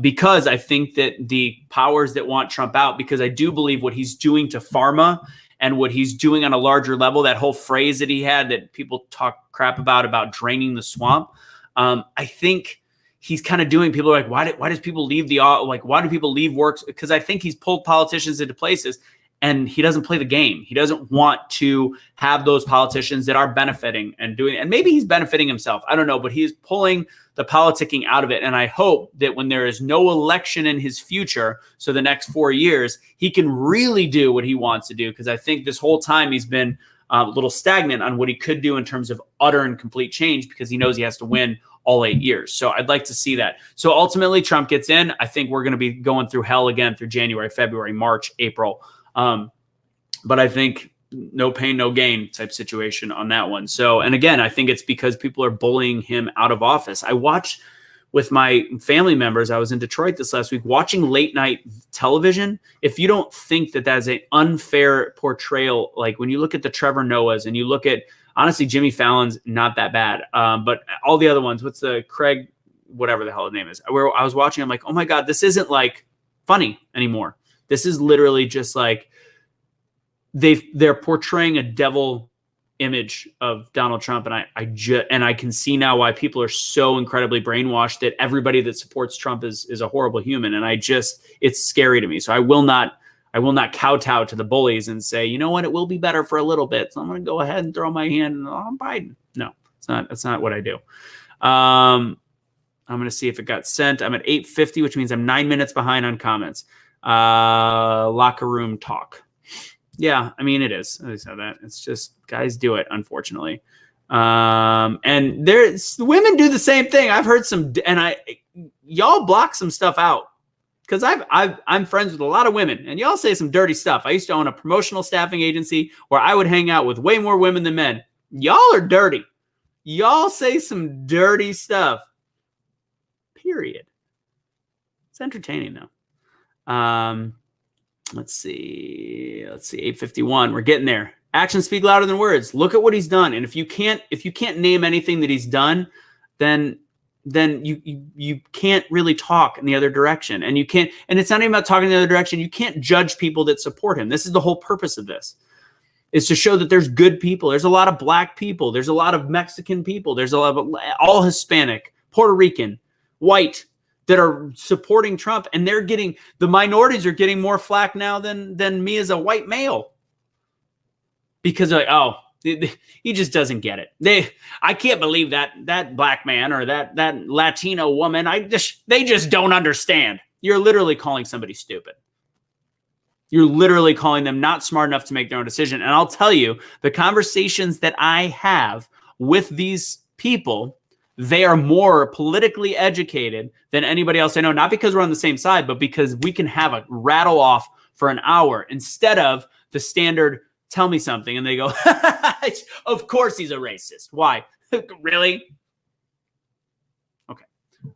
Because I think that the powers that want Trump out, because I do believe what he's doing to pharma and what he's doing on a larger level, that whole phrase that he had that people talk crap about draining the swamp. I think he's kind of doing, people are like, why does people leave why do people leave work? Because I think he's pulled politicians into places and he doesn't play the game. He doesn't want to have those politicians that are benefiting and doing, and maybe he's benefiting himself. I don't know, but he's pulling the politicking out of it. And I hope that when there is no election in his future, so the next 4 years, he can really do what he wants to do. Because I think this whole time he's been a little stagnant on what he could do in terms of utter and complete change, because he knows he has to win all 8 years. So I'd like to see that. So ultimately Trump gets in. I think we're going to be going through hell again through January, February, March, April. But I think no pain, no gain type situation on that one. So, and again, I think it's because people are bullying him out of office. I watched with my family members. I was in Detroit this last week watching late night television. If you don't think that that's an unfair portrayal, like when you look at the Trevor Noahs and you look at, honestly, Jimmy Fallon's not that bad. But all the other ones, what's the Craig, whatever the hell his name is, where I was watching, I'm like, oh my God, this isn't like funny anymore. This is literally just like, they're portraying a devil image of Donald Trump. And I can see now why people are so incredibly brainwashed that everybody that supports Trump is a horrible human. And it's scary to me. So I will not kowtow to the bullies and say, you know what, it will be better for a little bit. So I'm going to go ahead and throw my hand on Biden. No, that's not what I do. I'm going to see if it got sent. I'm at 8:50, which means I'm 9 minutes behind on comments. Locker room talk. Yeah, I mean, it is. I said that. It's just guys do it, unfortunately. And women do the same thing. I've heard some, and y'all block some stuff out, because I'm friends with a lot of women, and y'all say some dirty stuff. I used to own a promotional staffing agency where I would hang out with way more women than men. Y'all are dirty. Y'all say some dirty stuff. Period. It's entertaining though. Let's see, 8:51. We're getting there. Actions speak louder than words. Look at what he's done. And if you can't name anything that he's done, then you can't really talk in the other direction. And you can't, and it's not even about talking in the other direction. You can't judge people that support him. This is the whole purpose of this, is to show that there's good people. There's a lot of black people. There's a lot of Mexican people. There's a lot of all Hispanic, Puerto Rican, white, that are supporting Trump, and the minorities are getting more flack now than me as a white male, because he just doesn't get it. I can't believe that black man or that Latino woman. They just don't understand. You're literally calling somebody stupid. You're literally calling them not smart enough to make their own decision. And I'll tell you, the conversations that I have with these people, they are more politically educated than anybody else I know, not because we're on the same side, but because we can have a rattle off for an hour instead of the standard Tell me something. And they go, of course he's a racist. Why? Really? Okay,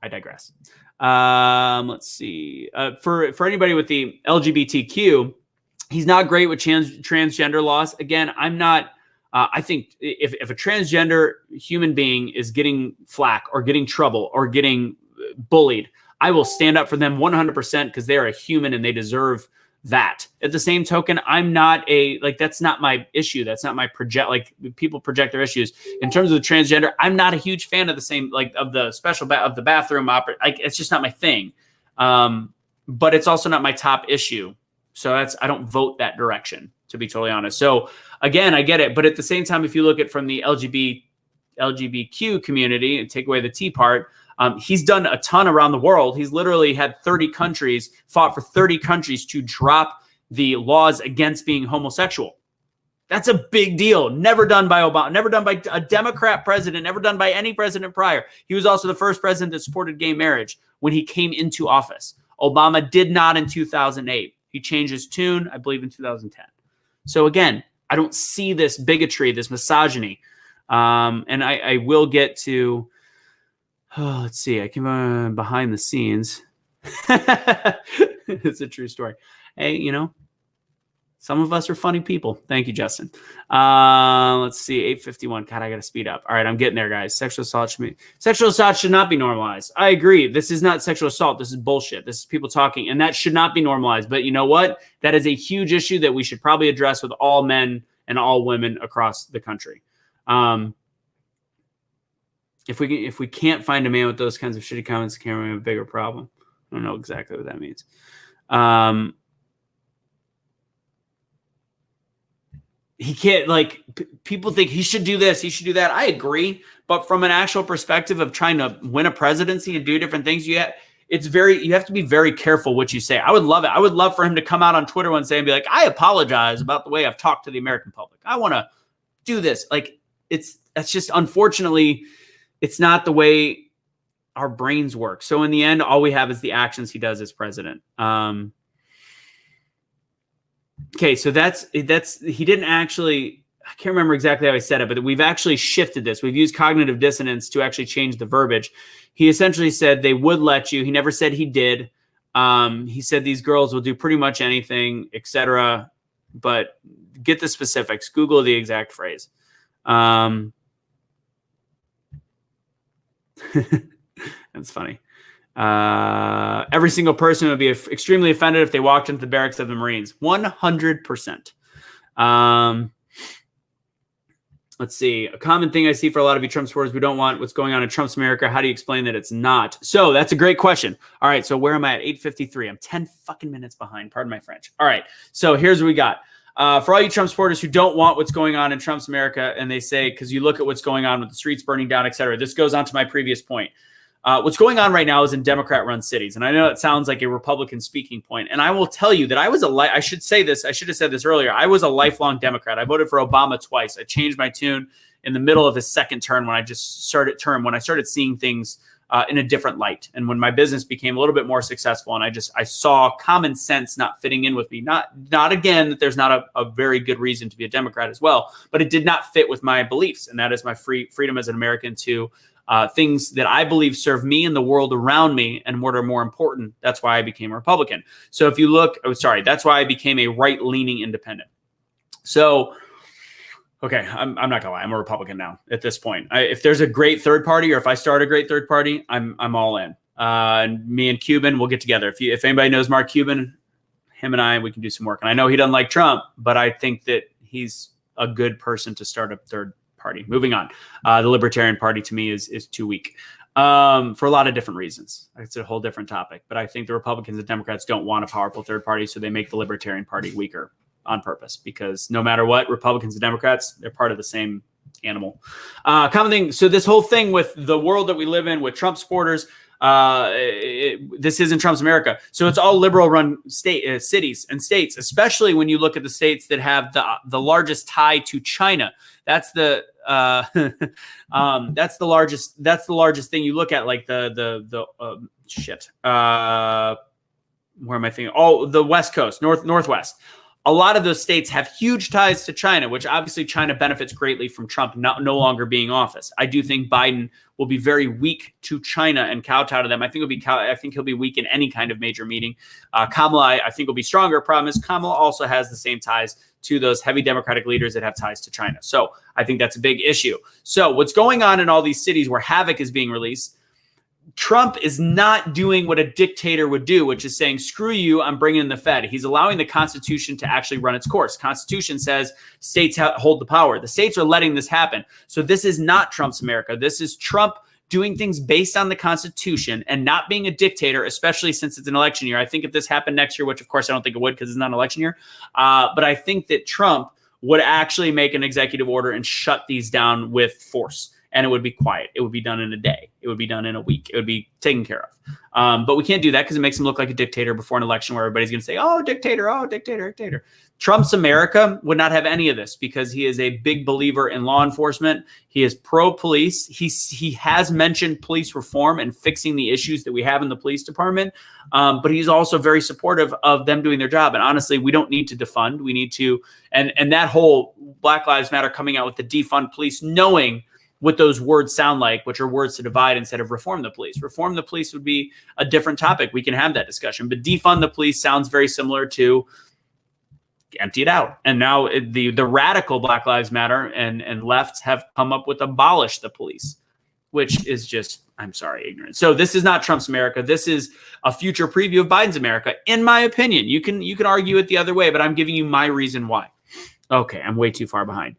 I digress. Let's see. For anybody with the LGBTQ, he's not great with transgender laws. Again, I'm not. I think if a transgender human being is getting flack or getting trouble or getting bullied, I will stand up for them 100% because they are a human and they deserve that. At the same token, I'm not that's not my issue. That's not my people project their issues. In terms of the transgender, I'm not a huge fan of of the special of the bathroom opera. It's just not my thing. But it's also not my top issue. So I don't vote that direction, to be totally honest. So again, I get it. But at the same time, if you look at from the LGBTQ community and take away the T part, he's done a ton around the world. He's literally had fought for 30 countries to drop the laws against being homosexual. That's a big deal. Never done by Obama, never done by a Democrat president, never done by any president prior. He was also the first president that supported gay marriage when he came into office. Obama did not in 2008. He changed his tune, I believe, in 2010. So again, I don't see this bigotry, this misogyny. And I will get to, let's see, I came behind the scenes. It's a true story. Hey, some of us are funny people. Thank you, Justin. Let's see, 8:51. God, I got to speed up. All right, I'm getting there, guys. Sexual assault should not be normalized. I agree. This is not sexual assault. This is bullshit. This is people talking, and that should not be normalized. But you know what? That is a huge issue that we should probably address with all men and all women across the country. If we can't find a man with those kinds of shitty comments, can we have a bigger problem? I don't know exactly what that means. He can't, people think he should do this, he should do that. I agree. But from an actual perspective of trying to win a presidency and do different things, you have to be very careful what you say. I would love it. I would love for him to come out on Twitter one day and be like, I apologize about the way I've talked to the American public. I want to do this. That's just, unfortunately, it's not the way our brains work. So in the end, all we have is the actions he does as president. Okay, so he didn't actually, I can't remember exactly how he said it, but we've actually shifted this. We've used cognitive dissonance to actually change the verbiage. He essentially said they would let you. He never said he did. He said these girls will do pretty much anything, etc. But get the specifics. Google the exact phrase. That's funny. Every single person would be extremely offended if they walked into the barracks of the Marines. 100%. Let's see. A common thing I see for a lot of you Trump supporters, we don't want what's going on in Trump's America. How do you explain that it's not? So that's a great question. All right. So where am I at? 8:53. I'm 10 fucking minutes behind. Pardon my French. All right. So here's what we got. For all you Trump supporters who don't want what's going on in Trump's America, and they say, because you look at what's going on with the streets burning down, et cetera. This goes on to my previous point. What's going on right now is in Democrat-run cities. And I know it sounds like a Republican speaking point. And I will tell you that I should say this. I should have said this earlier. I was a lifelong Democrat. I voted for Obama twice. I changed my tune in the middle of his second term when I started seeing things in a different light. And when my business became a little bit more successful and I saw common sense not fitting in with me, not again, that there's not a very good reason to be a Democrat as well, but it did not fit with my beliefs. And that is my freedom as an American to things that I believe serve me and the world around me and what are more important. That's why I became a Republican. So if you look, that's why I became a right-leaning independent. So, okay, I'm not gonna lie, I'm a Republican now at this point. If there's a great third party, or if I start a great third party, I'm all in. And me and Cuban, we'll get together. If anybody knows Mark Cuban, him and we can do some work. And I know he doesn't like Trump, but I think that he's a good person to start a third party. Moving on. The Libertarian Party to me is too weak for a lot of different reasons. It's a whole different topic, but I think the Republicans and Democrats don't want a powerful third party, so they make the Libertarian Party weaker on purpose, because no matter what, Republicans and Democrats, they're part of the same animal. Common thing. So this whole thing with the world that we live in with Trump supporters, this isn't Trump's America. So it's all liberal run cities and states, especially when you look at the states that have the largest tie to China. That's the largest thing you look at, like where am I thinking? Oh, the West Coast, Northwest. a lot of those states have huge ties to China, which obviously China benefits greatly from Trump no longer being in office. I do think Biden will be very weak to China and kowtow to them. I think he'll be weak in any kind of major meeting. Kamala, I think, will be stronger. Problem is, Kamala also has the same ties to those heavy Democratic leaders that have ties to China. So I think that's a big issue. So what's going on in all these cities where havoc is being released, Trump is not doing what a dictator would do, which is saying, screw you, I'm bringing in the Fed. He's allowing the Constitution to actually run its course. Constitution says states hold the power. The states are letting this happen. So this is not Trump's America. This is Trump doing things based on the Constitution and not being a dictator, especially since it's an election year. I think if this happened next year, which of course I don't think it would because it's not an election year, but I think that Trump would actually make an executive order and shut these down with force. And it would be quiet. It would be done in a day. It would be done in a week. It would be taken care of. But we can't do that because it makes him look like a dictator before an election where everybody's going to say, oh, dictator, oh, dictator, dictator. Trump's America would not have any of this because he is a big believer in law enforcement. He is pro-police. He has mentioned police reform and fixing the issues that we have in the police department. But he's also very supportive of them doing their job. And honestly, we don't need to defund. We need to, and that whole Black Lives Matter coming out with the defund police, knowing what those words sound like, which are words to divide instead of reform the police. Reform the police would be a different topic. We can have that discussion. But defund the police sounds very similar to empty it out. And now the radical Black Lives Matter and lefts have come up with abolish the police, which is just, I'm sorry, ignorant. So this is not Trump's America. This is a future preview of Biden's America, in my opinion. You can argue it the other way, but I'm giving you my reason why. Okay, I'm way too far behind.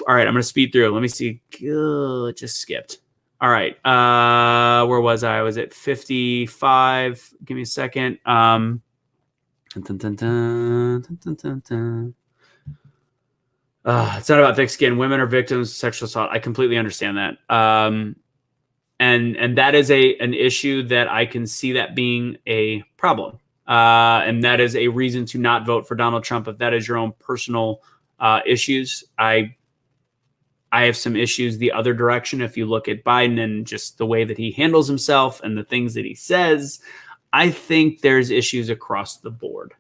All right, I'm going to speed through. Let me see. It just skipped. All right. Where was I? I was at 55. Give me a second. It's not about thick skin. Women are victims of sexual assault. I completely understand that. And that is an issue that I can see that being a problem. And that is a reason to not vote for Donald Trump if that is your own personal issues. I have some issues the other direction. If you look at Biden and just the way that he handles himself and the things that he says, I think there's issues across the board.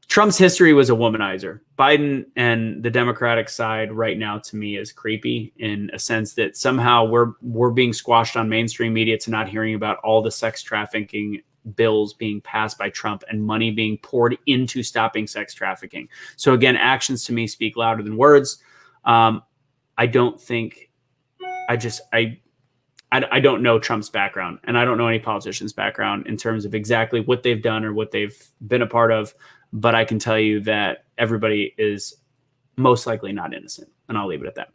Trump's history was a womanizer. Biden and the Democratic side right now, to me, is creepy in a sense that somehow we're being squashed on mainstream media to not hearing about all the sex trafficking bills being passed by Trump and money being poured into stopping sex trafficking. So again, actions to me speak louder than words. I don't know Trump's background, and I don't know any politician's background in terms of exactly what they've done or what they've been a part of. But I can tell you that everybody is most likely not innocent, and I'll leave it at that.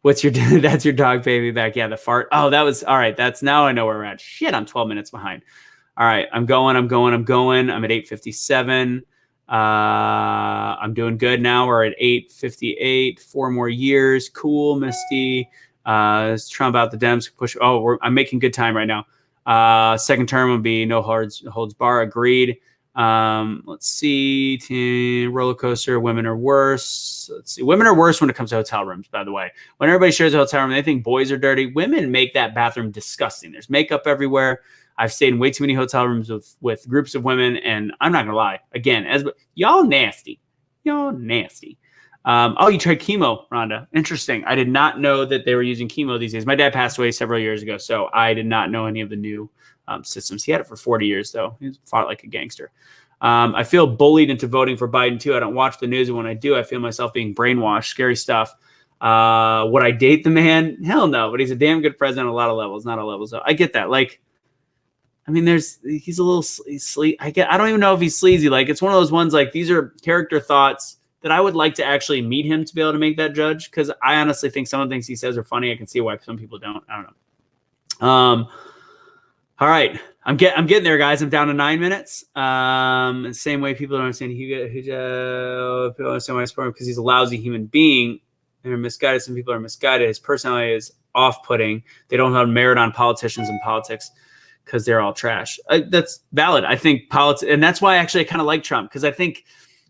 What's your, that's your dog baby back. Yeah, the fart. Oh, that was, all right. That's, now I know where we're at. Shit, I'm 12 minutes behind. All right, I'm going. I'm at 8:57. I'm doing good now. We're at 8:58. 4 more years. Cool, Misty. Trump out the Dems. Push. Oh, I'm making good time right now. Second term will be no holds bar. Agreed. Let's see. Roller coaster. Women are worse. Let's see. Women are worse when it comes to hotel rooms, by the way. When everybody shares a hotel room, they think boys are dirty. Women make that bathroom disgusting. There's makeup everywhere. I've stayed in way too many hotel rooms with groups of women, and I'm not gonna lie. Again, y'all nasty. Oh, you tried chemo, Rhonda. Interesting. I did not know that they were using chemo these days. My dad passed away several years ago, so I did not know any of the new systems. He had it for 40 years, though. He fought like a gangster. I feel bullied into voting for Biden, too. I don't watch the news, and when I do, I feel myself being brainwashed. Scary stuff. Would I date the man? Hell no, but he's a damn good president on a lot of levels. Not all levels, though. I get that. Like, I mean, he's a little sleazy. I don't even know if he's sleazy. Like, it's one of those ones, like, these are character thoughts that I would like to actually meet him to be able to make that judge, because I honestly think some of the things he says are funny. I can see why some people don't. I don't know. All right. I'm getting there, guys. I'm down to 9 minutes. The same way people don't understand Hugo, people understand why I support him because he's a lousy human being. They're misguided. Some people are misguided. His personality is off-putting. They don't have merit on politicians and politics because they're all trash. That's valid. I think politics, and that's why actually I kind of like Trump, because I think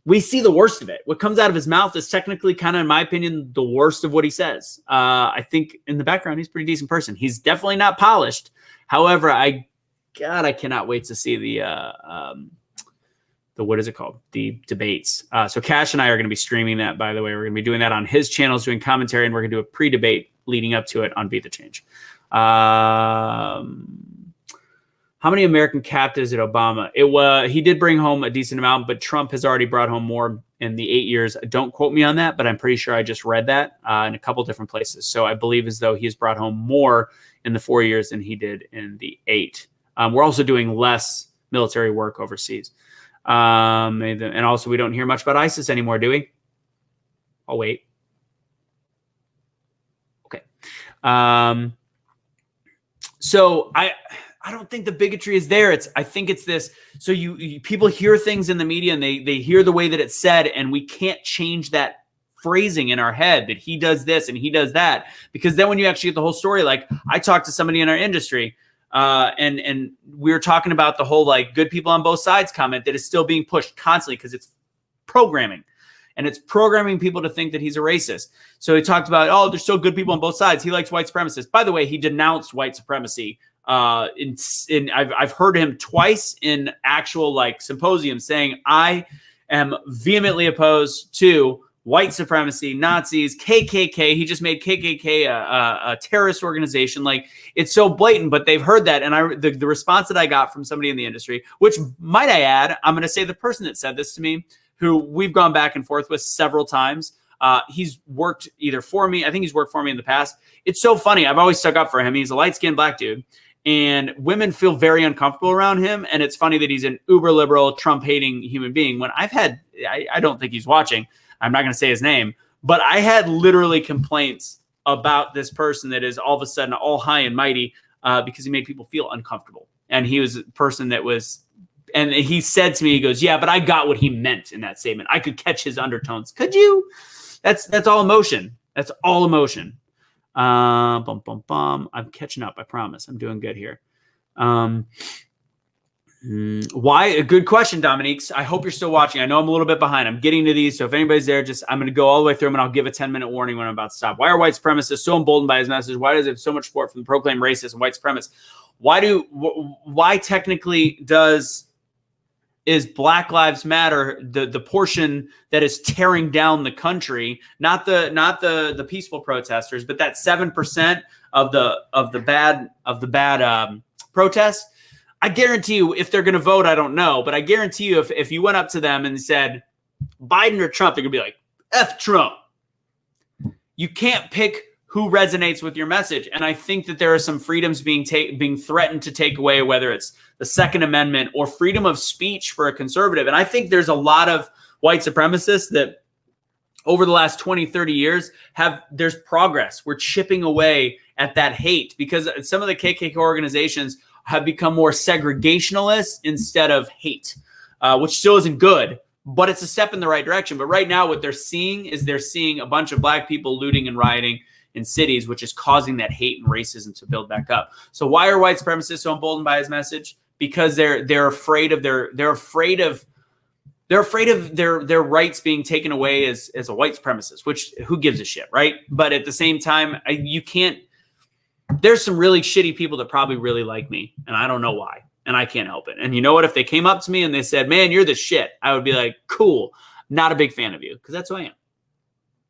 we see the worst of it. What comes out of his mouth is technically kind of, in my opinion, the worst of what he says. I think in the background, he's a pretty decent person. He's definitely not polished. However, I cannot wait to see the what is it called? The debates. So Cash and I are going to be streaming that, by the way. We're going to be doing that on his channels, doing commentary, and we're going to do a pre-debate leading up to it on BetheChange. How many American captives did Obama? He did bring home a decent amount, but Trump has already brought home more in the 8 years. Don't quote me on that, but I'm pretty sure I just read that in a couple different places. So I believe as though he's brought home more in the 4 years than he did in the 8. We're also doing less military work overseas. And also we don't hear much about ISIS anymore, do we? I'll wait. Okay. So I don't think the bigotry is there. I think it's this. So you people hear things in the media and they hear the way that it's said, and we can't change that phrasing in our head that he does this and he does that. Because then when you actually get the whole story, like I talked to somebody in our industry, and we were talking about the whole like good people on both sides comment that is still being pushed constantly because it's programming. And it's programming people to think that he's a racist. So he talked about, oh, there's still good people on both sides. He likes white supremacists. By the way, he denounced white supremacy. I've heard him twice in actual like symposiums saying, I am vehemently opposed to white supremacy, Nazis, KKK. He just made KKK a terrorist organization. Like, it's so blatant, but they've heard that. And the response that I got from somebody in the industry, which might I add, I'm going to say the person that said this to me, who we've gone back and forth with several times. He's worked either for me. I think he's worked for me in the past. It's so funny. I've always stuck up for him. He's a light-skinned black dude. And women feel very uncomfortable around him. And it's funny that he's an uber liberal, Trump hating human being. When I don't think he's watching. I'm not going to say his name, but I had literally complaints about this person that is all of a sudden all high and mighty because he made people feel uncomfortable. And he was a person that was, and he said to me, he goes, yeah, but I got what he meant in that statement. I could catch his undertones. Could you? That's all emotion. That's all emotion. Bum, bum, bum. I'm catching up. I promise. I'm doing good here. Why? A good question, Dominique. I hope you're still watching. I know I'm a little bit behind. I'm getting to these. So if anybody's there, I'm going to go all the way through them and I'll give a 10-minute warning when I'm about to stop. Why are white supremacists so emboldened by his message? Why does it have so much support from the proclaimed racists and white supremacists? Why technically is Black Lives Matter the portion that is tearing down the country, not the peaceful protesters, but that 7% of the bad protests? I guarantee you, if they're going to vote, I don't know, but I guarantee you, if you went up to them and said Biden or Trump, they're going to be like, F Trump. You can't pick who resonates with your message. And I think that there are some freedoms being threatened to take away, whether it's the Second Amendment or freedom of speech for a conservative. And I think there's a lot of white supremacists that over the last 20, 30 years there's progress. We're chipping away at that hate because some of the KKK organizations have become more segregationalist instead of hate, which still isn't good, but it's a step in the right direction. But right now what they're seeing a bunch of black people looting and rioting in cities, which is causing that hate and racism to build back up. So why are white supremacists so emboldened by his message? Because they're afraid of their rights being taken away as a white supremacist, which who gives a shit, right? But at the same time, there's some really shitty people that probably really like me, and I don't know why, and I can't help it. And you know what? If they came up to me and they said, man, you're the shit, I would be like, cool, not a big fan of you, because that's who I am,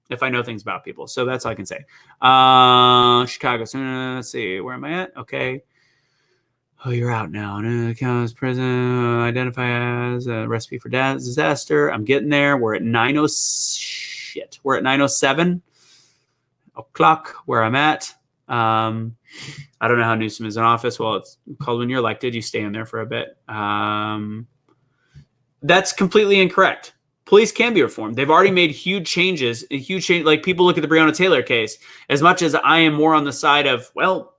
if I know things about people. So that's all I can say. Chicago, let's see, where am I at? Okay. Oh, you're out now. County prison, identify as a recipe for disaster. I'm getting there. We're at 907 o'clock where I'm at. I don't know how Newsom is in office. Well, it's called when you're elected, you stay in there for a bit. That's completely incorrect. Police can be reformed. They've already made huge changes. Like people look at the Breonna Taylor case. As much as I am more on the side of, well,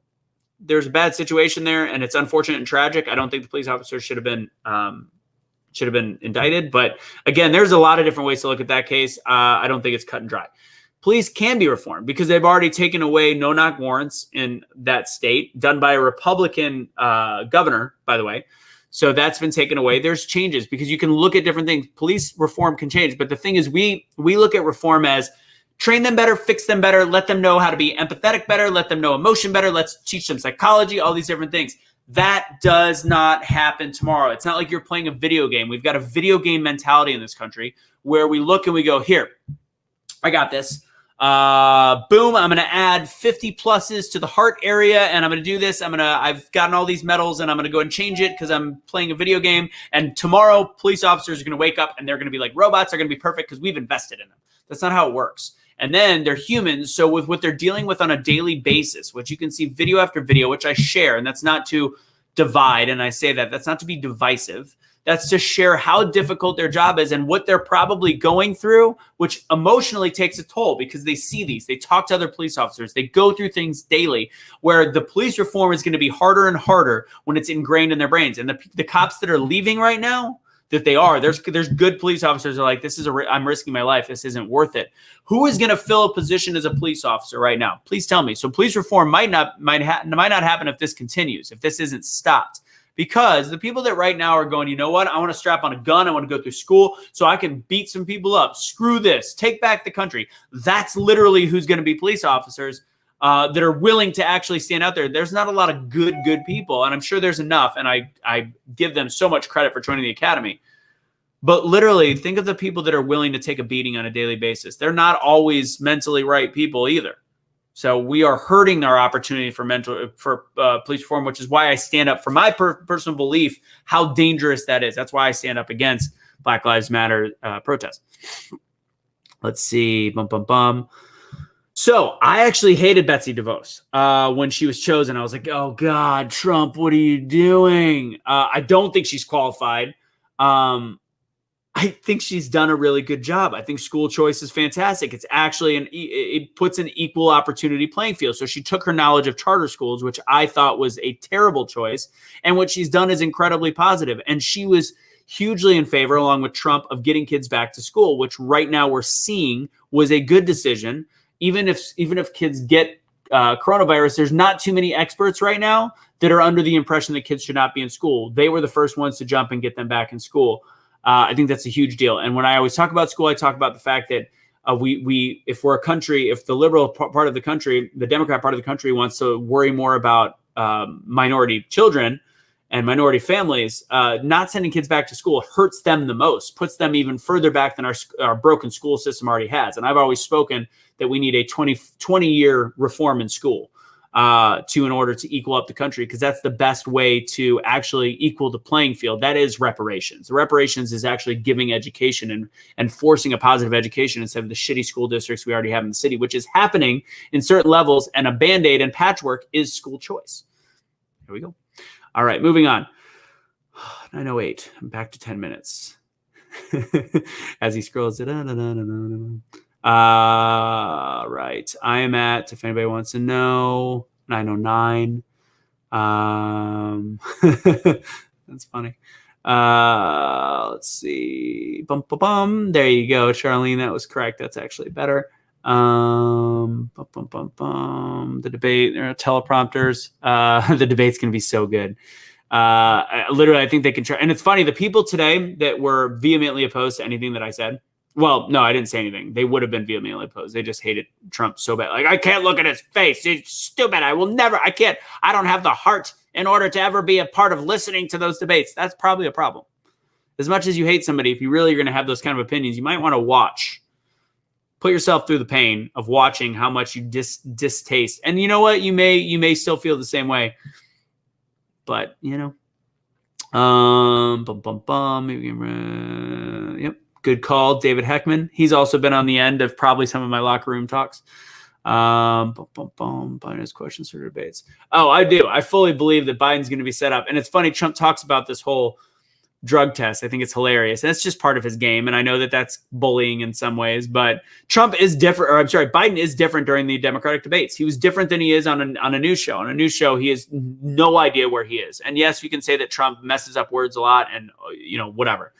there's a bad situation there and it's unfortunate and tragic. I don't think the police officers should have been indicted. But again, there's a lot of different ways to look at that case. I don't think it's cut and dry. Police can be reformed because they've already taken away no-knock warrants in that state, done by a Republican governor, by the way. So that's been taken away. There's changes because you can look at different things. Police reform can change. But the thing is, we look at reform as train them better, fix them better, let them know how to be empathetic better, let them know emotion better, let's teach them psychology, all these different things. That does not happen tomorrow. It's not like you're playing a video game. We've got a video game mentality in this country where we look and we go, here, I got this. Boom, I'm going to add 50 pluses to the heart area, and I'm going to do this. I've gotten all these medals, and I'm going to go and change it because I'm playing a video game. And tomorrow, police officers are going to wake up, and they're going to be like robots. They're going to be perfect because we've invested in them. That's not how it works. And then they're humans, so with what they're dealing with on a daily basis, which you can see video after video, which I share, and that's not to divide, and I say that's not to be divisive. That's to share how difficult their job is and what they're probably going through, which emotionally takes a toll because they see these. They talk to other police officers. They go through things daily where the police reform is going to be harder and harder when it's ingrained in their brains. And the cops that are leaving right now, that they are, there's good police officers that are like, I'm risking my life. This isn't worth it. Who is going to fill a position as a police officer right now? Please tell me. So police reform might not happen if this continues, if this isn't stopped. Because the people that right now are going, you know what? I want to strap on a gun. I want to go through school so I can beat some people up. Screw this. Take back the country. That's literally who's going to be police officers that are willing to actually stand out there. There's not a lot of good people, and I'm sure there's enough, and I give them so much credit for joining the academy. But literally, think of the people that are willing to take a beating on a daily basis. They're not always mentally right people either. So we are hurting our opportunity for police reform, which is why I stand up for my personal belief how dangerous that is. That's why I stand up against Black Lives Matter protests. Let's see. So I actually hated Betsy DeVos when she was chosen. I was like, oh, God, Trump, what are you doing? I don't think she's qualified. I think she's done a really good job. I think school choice is fantastic. It's actually it puts an equal opportunity playing field. So she took her knowledge of charter schools, which I thought was a terrible choice. And what she's done is incredibly positive. And she was hugely in favor, along with Trump, of getting kids back to school, which right now we're seeing was a good decision. Even if kids get coronavirus, there's not too many experts right now that are under the impression that kids should not be in school. They were the first ones to jump and get them back in school. I think that's a huge deal. And when I always talk about school, I talk about the fact that if we're a country, if the liberal part of the country, the Democrat part of the country wants to worry more about minority children and minority families, not sending kids back to school hurts them the most, puts them even further back than our broken school system already has. And I've always spoken that we need a 20-year reform in school in order to equal up the country, because that's the best way to actually equal the playing field. That is reparations. The reparations is actually giving education and forcing a positive education instead of the shitty school districts we already have in the city, which is happening in certain levels. And a Band-Aid and patchwork is school choice. Here we go. All right, moving on. 9:08. I'm back to 10 minutes. As he scrolls. Right. I am at, if anybody wants to know, 9:09. That's funny. Let's see. There you go, Charlene. That was correct. That's actually better. The debate, there are teleprompters. The debate's going to be so good. Literally, I think they can try. And it's funny, the people today that were vehemently opposed to anything that I said, well, no, I didn't say anything. They would have been vehemently opposed. They just hated Trump so bad. Like, I can't look at his face. It's stupid. I don't have the heart in order to ever be a part of listening to those debates. That's probably a problem. As much as you hate somebody, if you really are going to have those kind of opinions, you might want to watch. Put yourself through the pain of watching how much you distaste. And you know what? You may still feel the same way. But, yep. Good call, David Heckman. He's also been on the end of probably some of my locker room talks. Biden's questions for debates. Oh, I do. I fully believe that Biden's going to be set up. And it's funny, Trump talks about this whole drug test. I think it's hilarious. And it's just part of his game. And I know that that's bullying in some ways, but Biden is different during the Democratic debates. He was different than he is on a news show. On a news show, he has no idea where he is. And yes, you can say that Trump messes up words a lot and, whatever.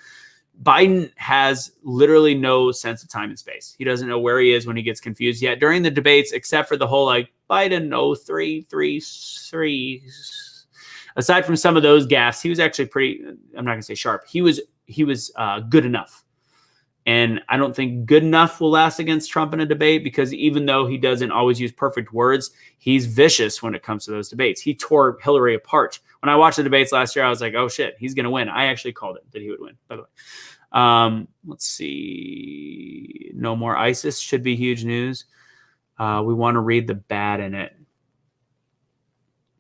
Biden has literally no sense of time and space. He doesn't know where he is when he gets confused. Yet during the debates, except for the whole Biden 0333, aside from some of those gaffes, he was actually pretty, I'm not going to say sharp. He was good enough. And I don't think good enough will last against Trump in a debate, because even though he doesn't always use perfect words, he's vicious when it comes to those debates. He tore Hillary apart. When I watched the debates last year, I was like, oh shit, he's going to win. I actually called it that he would win, by the way. Let's see. No more ISIS should be huge news. We want to read the bad in it.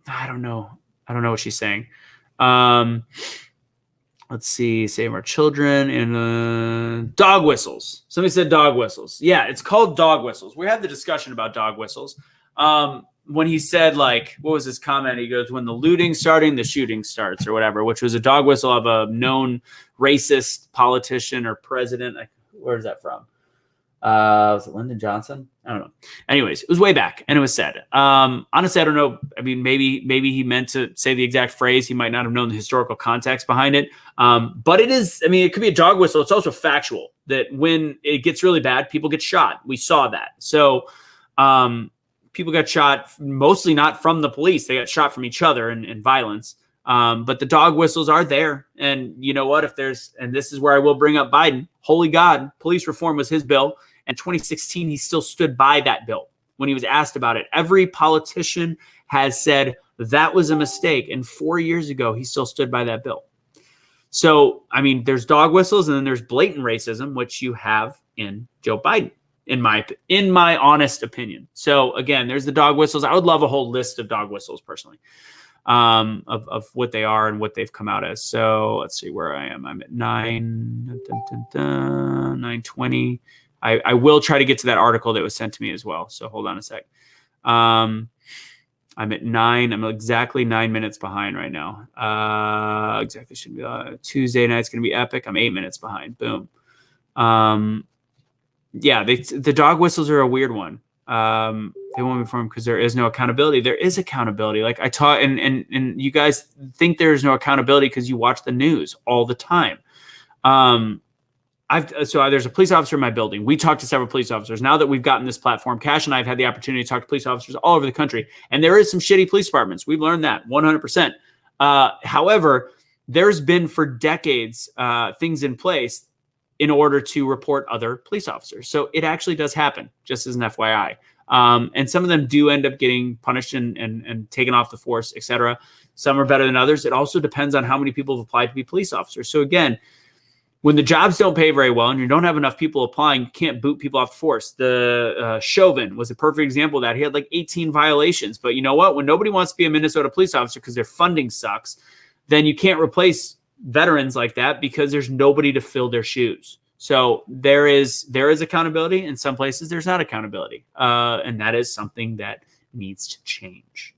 I don't know what she's saying. Let's see. Save our children and dog whistles. Somebody said dog whistles. Yeah, it's called dog whistles. We had the discussion about dog whistles. When he said, like, what was his comment? He goes, when the looting's starting, the shooting starts, or whatever, which was a dog whistle of a known racist politician or president. Where is that from? Was it Lyndon Johnson? I don't know. Anyways, it was way back, and it was said. Honestly, I don't know. I mean, maybe he meant to say the exact phrase. He might not have known the historical context behind it. But it is, I mean, it could be a dog whistle. It's also factual that when it gets really bad, people get shot. We saw that. So people got shot, mostly not from the police. They got shot from each other in violence. But the dog whistles are there. And you know what? And this is where I will bring up Biden. Holy God, police reform was his bill. In 2016, he still stood by that bill when he was asked about it. Every politician has said that was a mistake. And 4 years ago, he still stood by that bill. So, I mean, there's dog whistles, and then there's blatant racism, which you have in Joe Biden, in my honest opinion. So, again, there's the dog whistles. I would love a whole list of dog whistles, personally, of what they are and what they've come out as. So, let's see where I am. I'm at 9:20. I will try to get to that article that was sent to me as well. So hold on a sec. I'm at 9. I'm exactly 9 minutes behind right now. Exactly. Should be Tuesday night's going to be epic. I'm 8 minutes behind. Boom. Yeah, the dog whistles are a weird one. They won't inform because there is no accountability. There is accountability. Like I taught, and you guys think there's no accountability because you watch the news all the time. There's a police officer in my building. We talked to several police officers. Now that we've gotten this platform, Cash and I have had the opportunity to talk to police officers all over the country. And there is some shitty police departments. We've learned that 100%. However, there's been for decades things in place in order to report other police officers. So it actually does happen, just as an FYI. And some of them do end up getting punished and taken off the force, et cetera. Some are better than others. It also depends on how many people have applied to be police officers. So again, when the jobs don't pay very well and you don't have enough people applying, you can't boot people off the force. The Chauvin was a perfect example of that. He had like 18 violations. But you know what? When nobody wants to be a Minnesota police officer because their funding sucks, then you can't replace veterans like that because there's nobody to fill their shoes. So there is accountability. In some places, there's not accountability. And that is something that needs to change.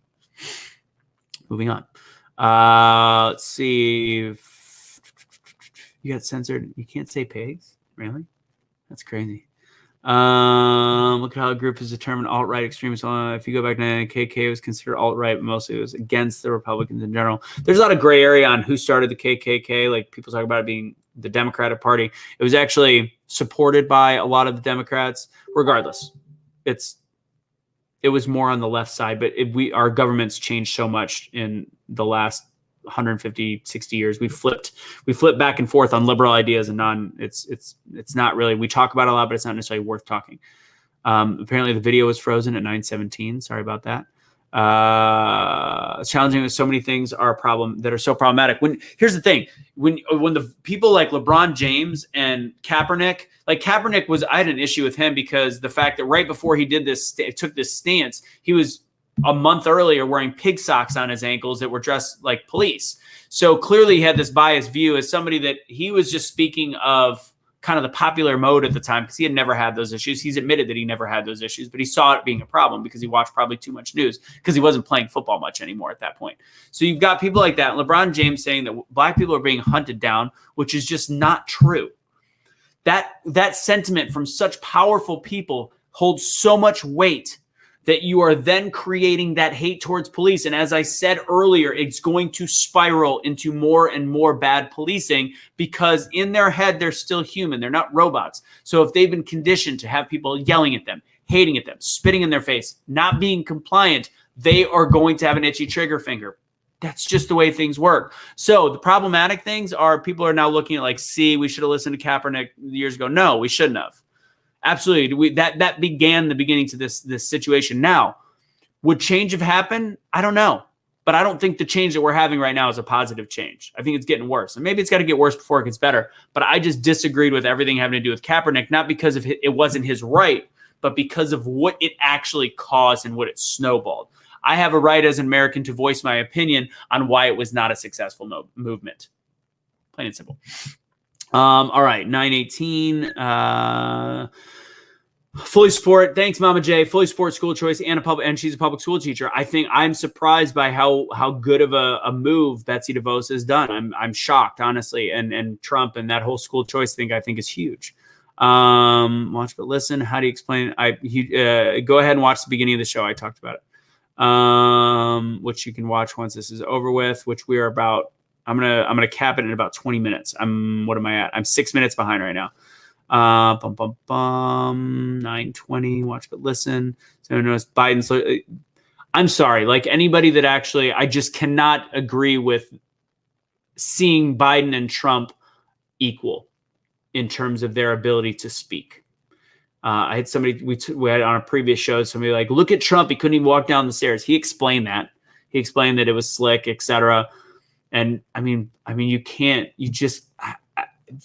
Moving on. Let's see. You got censored. You can't say pigs? Really? That's crazy. Look at how a group is determined alt-right extremists. If you go back to KKK, was considered alt-right, but mostly it was against the Republicans in general. There's a lot of gray area on who started the KKK. Like people talk about it being the Democratic Party. It was actually supported by a lot of the Democrats. Regardless, it was more on the left side, but our government's changed so much in the last 150, 60 years. We flipped back and forth on liberal ideas and it's not really, we talk about it a lot, but it's not necessarily worth talking. Apparently the video was frozen at 9:17. Sorry about that. It's challenging that so many things are a problem that are so problematic. Here's the thing, when the people like LeBron James and Kaepernick, I had an issue with him because the fact that right before he did this, took this stance, he was a month earlier wearing pig socks on his ankles that were dressed like police. So clearly he had this biased view as somebody that he was just speaking of kind of the popular mode at the time because he had never had those issues. He's admitted that he never had those issues, but he saw it being a problem because he watched probably too much news because he wasn't playing football much anymore at that point. So you've got people like that. LeBron James saying that black people are being hunted down, which is just not true. That sentiment from such powerful people holds so much weight that you are then creating that hate towards police. And as I said earlier, it's going to spiral into more and more bad policing because in their head, they're still human. They're not robots. So if they've been conditioned to have people yelling at them, hating at them, spitting in their face, not being compliant, they are going to have an itchy trigger finger. That's just the way things work. So the problematic things are people are now looking at like, see, we should have listened to Kaepernick years ago. No, we shouldn't have. Absolutely. That began the beginning to this situation. Now, would change have happened? I don't know. But I don't think the change that we're having right now is a positive change. I think it's getting worse. And maybe it's got to get worse before it gets better. But I just disagreed with everything having to do with Kaepernick, not because of it wasn't his right, but because of what it actually caused and what it snowballed. I have a right as an American to voice my opinion on why it was not a successful movement. Plain and simple. All right, 918. Fully support. Thanks, Mama J. Fully support school choice and she's a public school teacher. I think I'm surprised by how good of a move Betsy DeVos has done. I'm shocked, honestly. And Trump and that whole school choice thing I think is huge. Watch but listen. How do you explain it? Go ahead and watch the beginning of the show. I talked about it. Which you can watch once this is over with, which we are about. I'm gonna cap it in about 20 minutes. What am I at? I'm 6 minutes behind right now. 9:20. Watch but listen. So notice Biden. I'm sorry. Like anybody that actually, I just cannot agree with seeing Biden and Trump equal in terms of their ability to speak. I had somebody we had on a previous show. Somebody like, look at Trump. He couldn't even walk down the stairs. He explained that. He explained that it was slick, etc. And I mean, you can't. You just.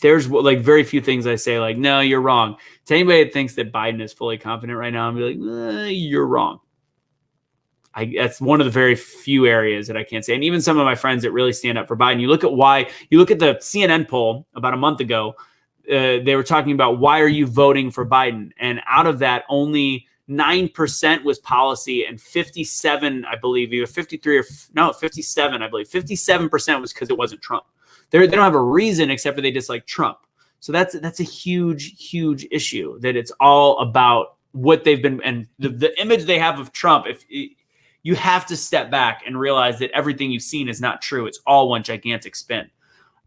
There's like very few things I say like, no, you're wrong. To anybody that thinks that Biden is fully confident right now, I'm be like, you're wrong. That's one of the very few areas that I can't say. And even some of my friends that really stand up for Biden, you look at the CNN poll about a month ago, they were talking about why are you voting for Biden? And out of that, only 9% was policy and 57, I believe, either 53 or no, 57, I believe. 57% was because it wasn't Trump. They don't have a reason except for they dislike Trump. So that's a huge, huge issue that it's all about what they've been and the image they have of Trump. You have to step back and realize that everything you've seen is not true. It's all one gigantic spin.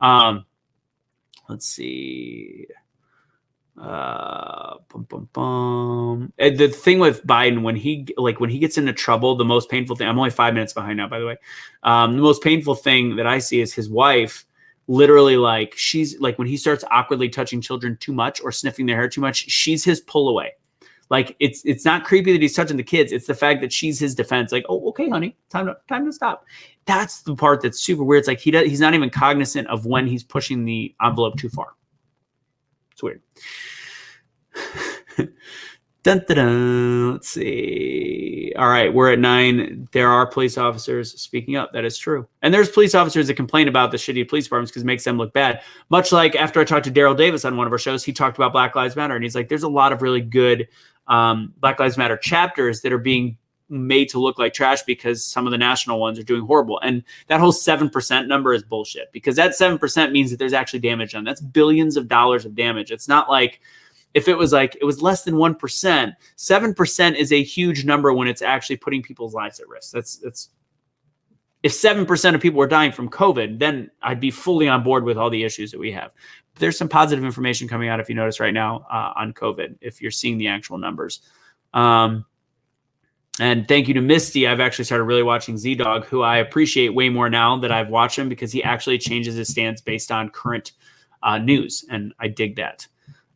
Let's see. The thing with Biden, when he gets into trouble, the most painful thing, I'm only 5 minutes behind now, by the way. The most painful thing that I see is his wife literally like, she's like, when he starts awkwardly touching children too much or sniffing their hair too much, she's his pull away. Like it's not creepy that he's touching the kids. It's the fact that she's his defense. Like, oh, okay, honey, time to stop. That's the part that's super weird. It's like he's not even cognizant of when he's pushing the envelope too far. It's weird. Dun, dun, dun. Let's see. All right, we're at 9. There are police officers speaking up. That is true. And there's police officers that complain about the shitty police departments because it makes them look bad. Much like after I talked to Daryl Davis on one of our shows, he talked about Black Lives Matter. And he's like, there's a lot of really good Black Lives Matter chapters that are being made to look like trash because some of the national ones are doing horrible. And that whole 7% number is bullshit because that 7% means that there's actually damage done. That's billions of dollars of damage. It's not like, if it was less than 1%, 7% is a huge number when it's actually putting people's lives at risk. That's if 7% of people were dying from COVID, then I'd be fully on board with all the issues that we have. But there's some positive information coming out, if you notice right now, on COVID, if you're seeing the actual numbers. And thank you to Misty. I've actually started really watching Z-Dog, who I appreciate way more now that I've watched him because he actually changes his stance based on current news. And I dig that.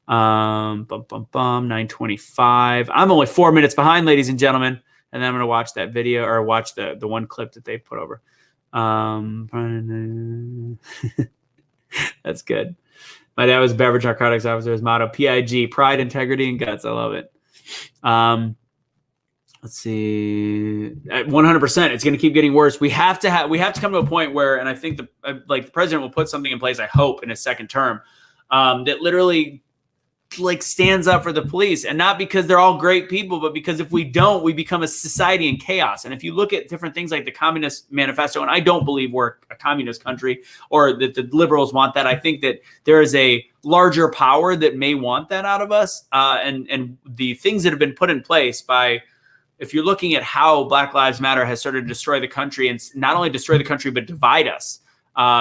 9:25. I'm only 4 minutes behind, ladies and gentlemen, and then I'm gonna watch that video or watch the one clip that they put over. That's good. My dad was a beverage narcotics officer. His motto: PIG, pride, integrity, and guts. I love it. Let's see. At 100%, it's going to keep getting worse. We have to come to a point where, and I think the president will put something in place. I hope in his second term that literally stands up for the police, and not because they're all great people, but because if we don't, we become a society in chaos. And if you look at different things like the Communist Manifesto, and I don't believe we're a communist country or that the liberals want that. I think that there is a larger power that may want that out of us. And the things that have been put in place by, if you're looking at how Black Lives Matter has started to destroy the country, and not only destroy the country, but divide us.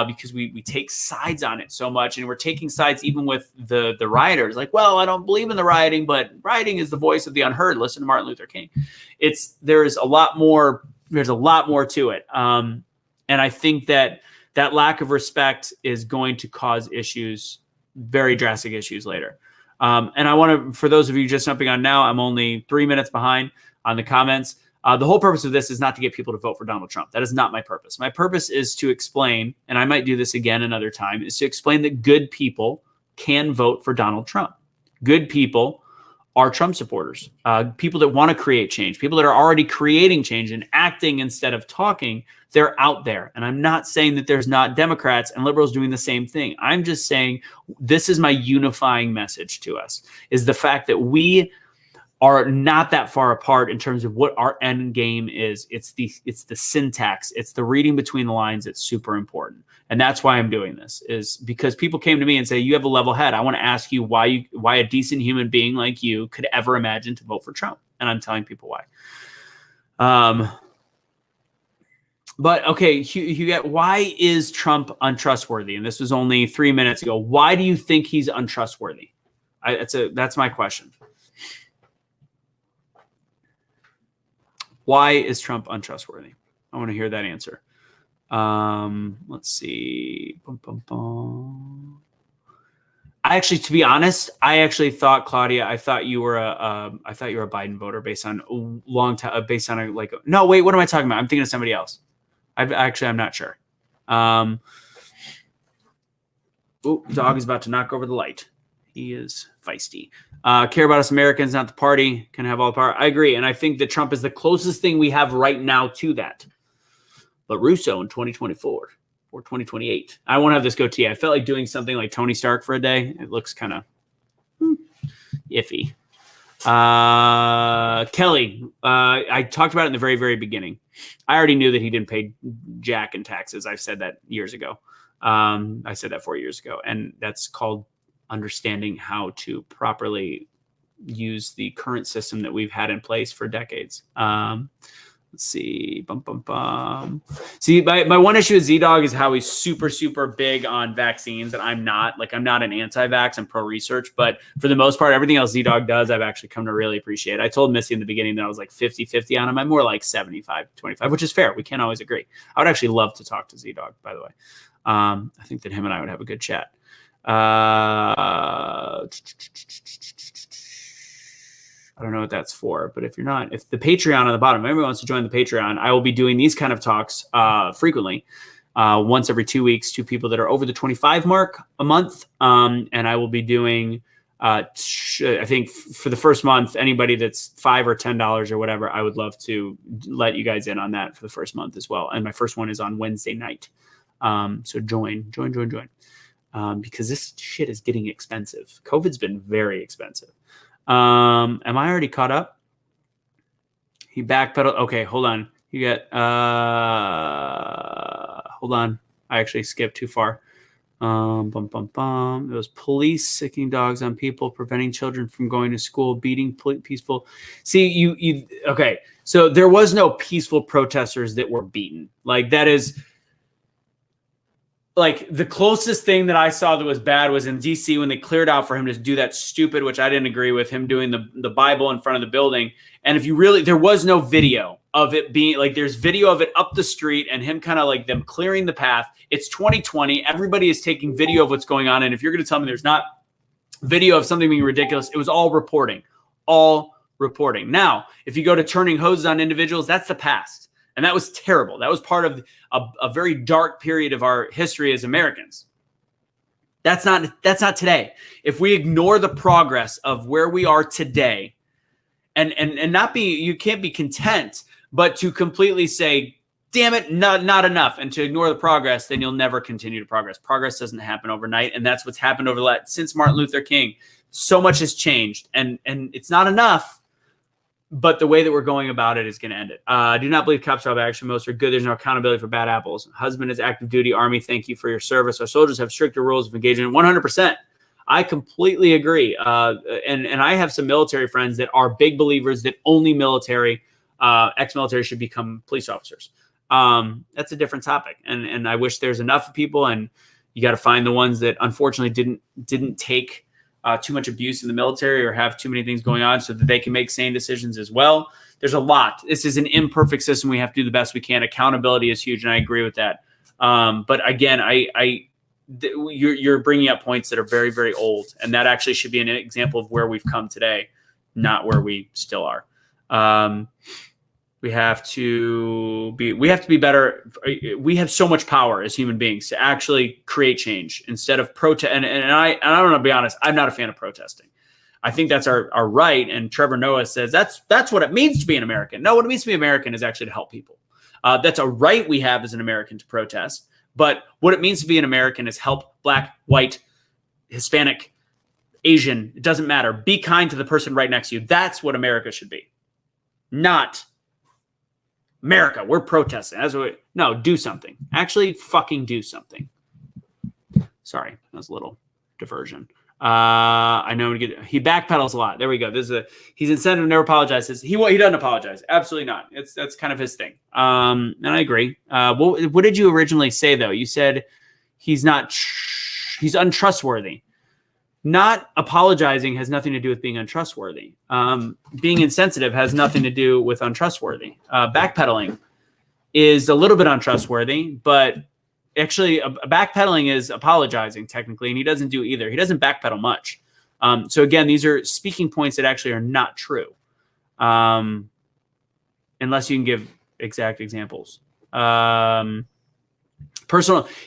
Because we take sides on it so much, and we're taking sides even with the rioters. Like, well, I don't believe in the rioting, but rioting is the voice of the unheard. Listen to Martin Luther King. There's a lot more to it. And I think that lack of respect is going to cause issues, very drastic issues later. And I want to, for those of you just jumping on now, I'm only 3 minutes behind on the comments. The whole purpose of this is not to get people to vote for Donald Trump. That is not my purpose. My purpose is to explain, and I might do this again another time, is to explain that good people can vote for Donald Trump. Good people are Trump supporters, people that want to create change, people that are already creating change and acting instead of talking. They're out there. And I'm not saying that there's not Democrats and liberals doing the same thing. I'm just saying this is my unifying message to us, is the fact that we are not that far apart in terms of what our end game is. It's the syntax. It's the reading between the lines. It's super important. And that's why I'm doing this, is because people came to me and say, you have a level head. I want to ask you why a decent human being like you could ever imagine to vote for Trump. And I'm telling people why. But okay, you get, why is Trump untrustworthy? And this was only 3 minutes ago. Why do you think he's untrustworthy? That's my question. Why is Trump untrustworthy? I want to hear that answer. Let's see. I actually, to be honest, thought, Claudia, I thought you were a Biden voter based on a long time, based on no, wait, what am I talking about? I'm thinking of somebody else. I'm not sure. Dog is about to knock over the light. He is feisty. Care about us Americans, not the party. Can have all the power. I agree. And I think that Trump is the closest thing we have right now to that. But Russo in 2024 or 2028. I won't have this goatee. I felt like doing something like Tony Stark for a day. It looks kind of iffy. Kelly, I talked about it in the very, very beginning. I already knew that he didn't pay jack in taxes. I've said that years ago. I said that 4 years ago. And that's called understanding how to properly use the current system that we've had in place for decades. Let's see. See, my one issue with Z-Dog is how he's super, super big on vaccines. And I'm not an anti-vax. I'm pro-research. But for the most part, everything else Z-Dog does, I've actually come to really appreciate. I told Missy in the beginning that I was like 50-50 on him. I'm more like 75-25, which is fair. We can't always agree. I would actually love to talk to Z-Dog, by the way. I think that him and I would have a good chat. I don't know what that's for, but if the Patreon on the bottom, if everyone wants to join the Patreon, I will be doing these kind of talks frequently, once every 2 weeks to people that are over the 25 mark a month. And I will be doing, I think for the first month, anybody that's $5 or $10 or whatever, I would love to let you guys in on that for the first month as well. And my first one is on Wednesday night. So join. Because this shit is getting expensive. COVID's been very expensive. Am I already caught up? He backpedaled. Okay, hold on. You get, hold on. I actually skipped too far. It was police sicking dogs on people, preventing children from going to school, beating peaceful. See, okay. So there was no peaceful protesters that were beaten. Like that is, like the closest thing that I saw that was bad was in DC when they cleared out for him to do that stupid, which I didn't agree with, him doing the Bible in front of the building. And if you really, there was no video of it being like, there's video of it up the street and him kind of like them clearing the path. It's 2020. Everybody is taking video of what's going on. And if you're going to tell me there's not video of something being ridiculous, it was all reporting. Now, if you go to turning hoses on individuals, that's the past. And that was terrible. That was part of a very dark period of our history as Americans. That's not today. If we ignore the progress of where we are today and not be, you can't be content, but to completely say, damn it, not enough, and to ignore the progress, then you'll never continue to progress. Progress doesn't happen overnight. And that's what's happened since Martin Luther King. So much has changed and it's not enough. But the way that we're going about it is going to end it. Do not believe cops are action. Most are good. There's no accountability for bad apples. Husband is active duty. Army, thank you for your service. Our soldiers have stricter rules of engagement. 100%. I completely agree. And I have some military friends that are big believers that only military, ex-military should become police officers. That's a different topic. And I wish there's enough people, and you got to find the ones that unfortunately didn't take too much abuse in the military or have too many things going on so that they can make sane decisions as well. There's a lot. This is an imperfect system. We have to do the best we can. Accountability is huge, and I agree with that. But again, you're bringing up points that are very, very old, and that actually should be an example of where we've come today, not where we still are. We have to be better. We have so much power as human beings to actually create change instead of protest. And I'm going to be honest, I'm not a fan of protesting. I think that's our right. And Trevor Noah says that's what it means to be an American. No, what it means to be American is actually to help people. That's a right we have as an American to protest. But what it means to be an American is help Black, white, Hispanic, Asian. It doesn't matter. Be kind to the person right next to you. That's what America should be. Not America, we're protesting. No, do something. Actually fucking do something. Sorry, that was a little diversion. I know he backpedals a lot. There we go. He's incentive to never apologizes. He doesn't apologize. Absolutely not. That's kind of his thing. And I agree. What did you originally say though? You said he's untrustworthy. Not apologizing has nothing to do with being untrustworthy. Being insensitive has nothing to do with untrustworthy. Backpedaling is a little bit untrustworthy, but actually backpedaling is apologizing technically, and he doesn't do either. He doesn't backpedal much. So again, these are speaking points that actually are not true, unless you can give exact examples. Personal.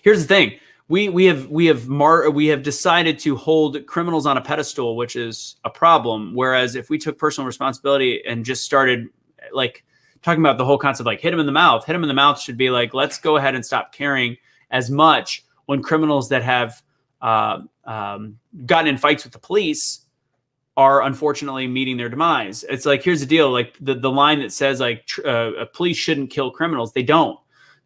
Here's the thing. We have decided to hold criminals on a pedestal, which is a problem. Whereas if we took personal responsibility and just started like talking about the whole concept, like hit him in the mouth should be like, let's go ahead and stop caring as much when criminals that have gotten in fights with the police are unfortunately meeting their demise. It's like, here's the deal. Like the line that says like police shouldn't kill criminals. They don't.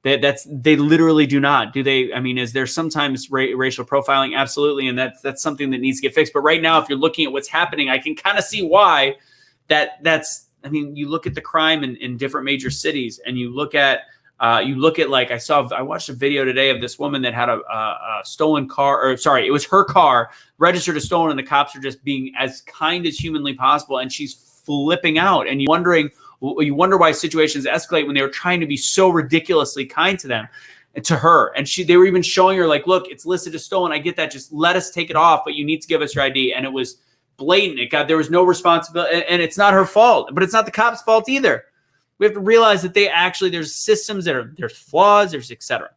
They literally do not. Do they? I mean, is there sometimes racial profiling? Absolutely. And that's something that needs to get fixed. But right now, if you're looking at what's happening, I can kind of see why that's, I mean, you look at the crime in different major cities and you look at like I watched a video today of this woman that had a stolen car, or sorry, it was her car registered as stolen, and the cops are just being as kind as humanly possible. And she's flipping out, and you wonder why situations escalate when they were trying to be so ridiculously kind to them, to her. And they were even showing her like, look, it's listed as stolen. I get that. Just let us take it off, but you need to give us your ID. And it was blatant. There was no responsibility, and it's not her fault, but it's not the cops' fault either. We have to realize that there's systems there's flaws, there's et cetera.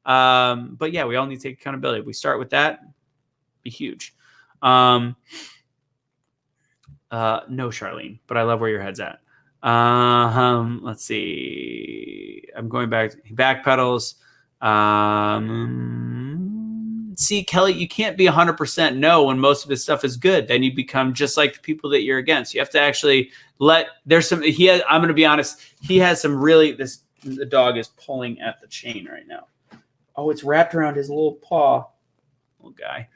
But yeah, we all need to take accountability. If we start with that, be huge. No, Charlene, but I love where your head's at. Let's see. I'm going back. He backpedals. See, Kelly, you can't be 100% no when most of his stuff is good. Then you become just like the people that you're against. You have to actually I'm going to be honest. He has some the dog is pulling at the chain right now. Oh, it's wrapped around his little paw. Little guy.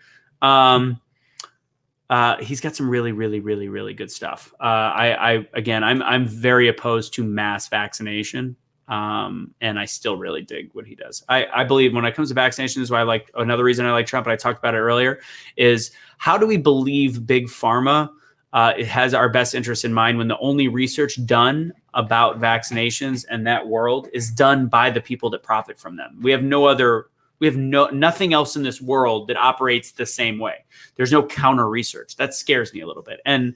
He's got some really, really, really, really good stuff. I'm very opposed to mass vaccination. And I still really dig what he does. I believe when it comes to vaccinations, this is why another reason I like Trump, and I talked about it earlier, is how do we believe Big Pharma it has our best interest in mind when the only research done about vaccinations and that world is done by the people that profit from them? We have nothing else in this world that operates the same way. There's no counter research. That scares me a little bit. And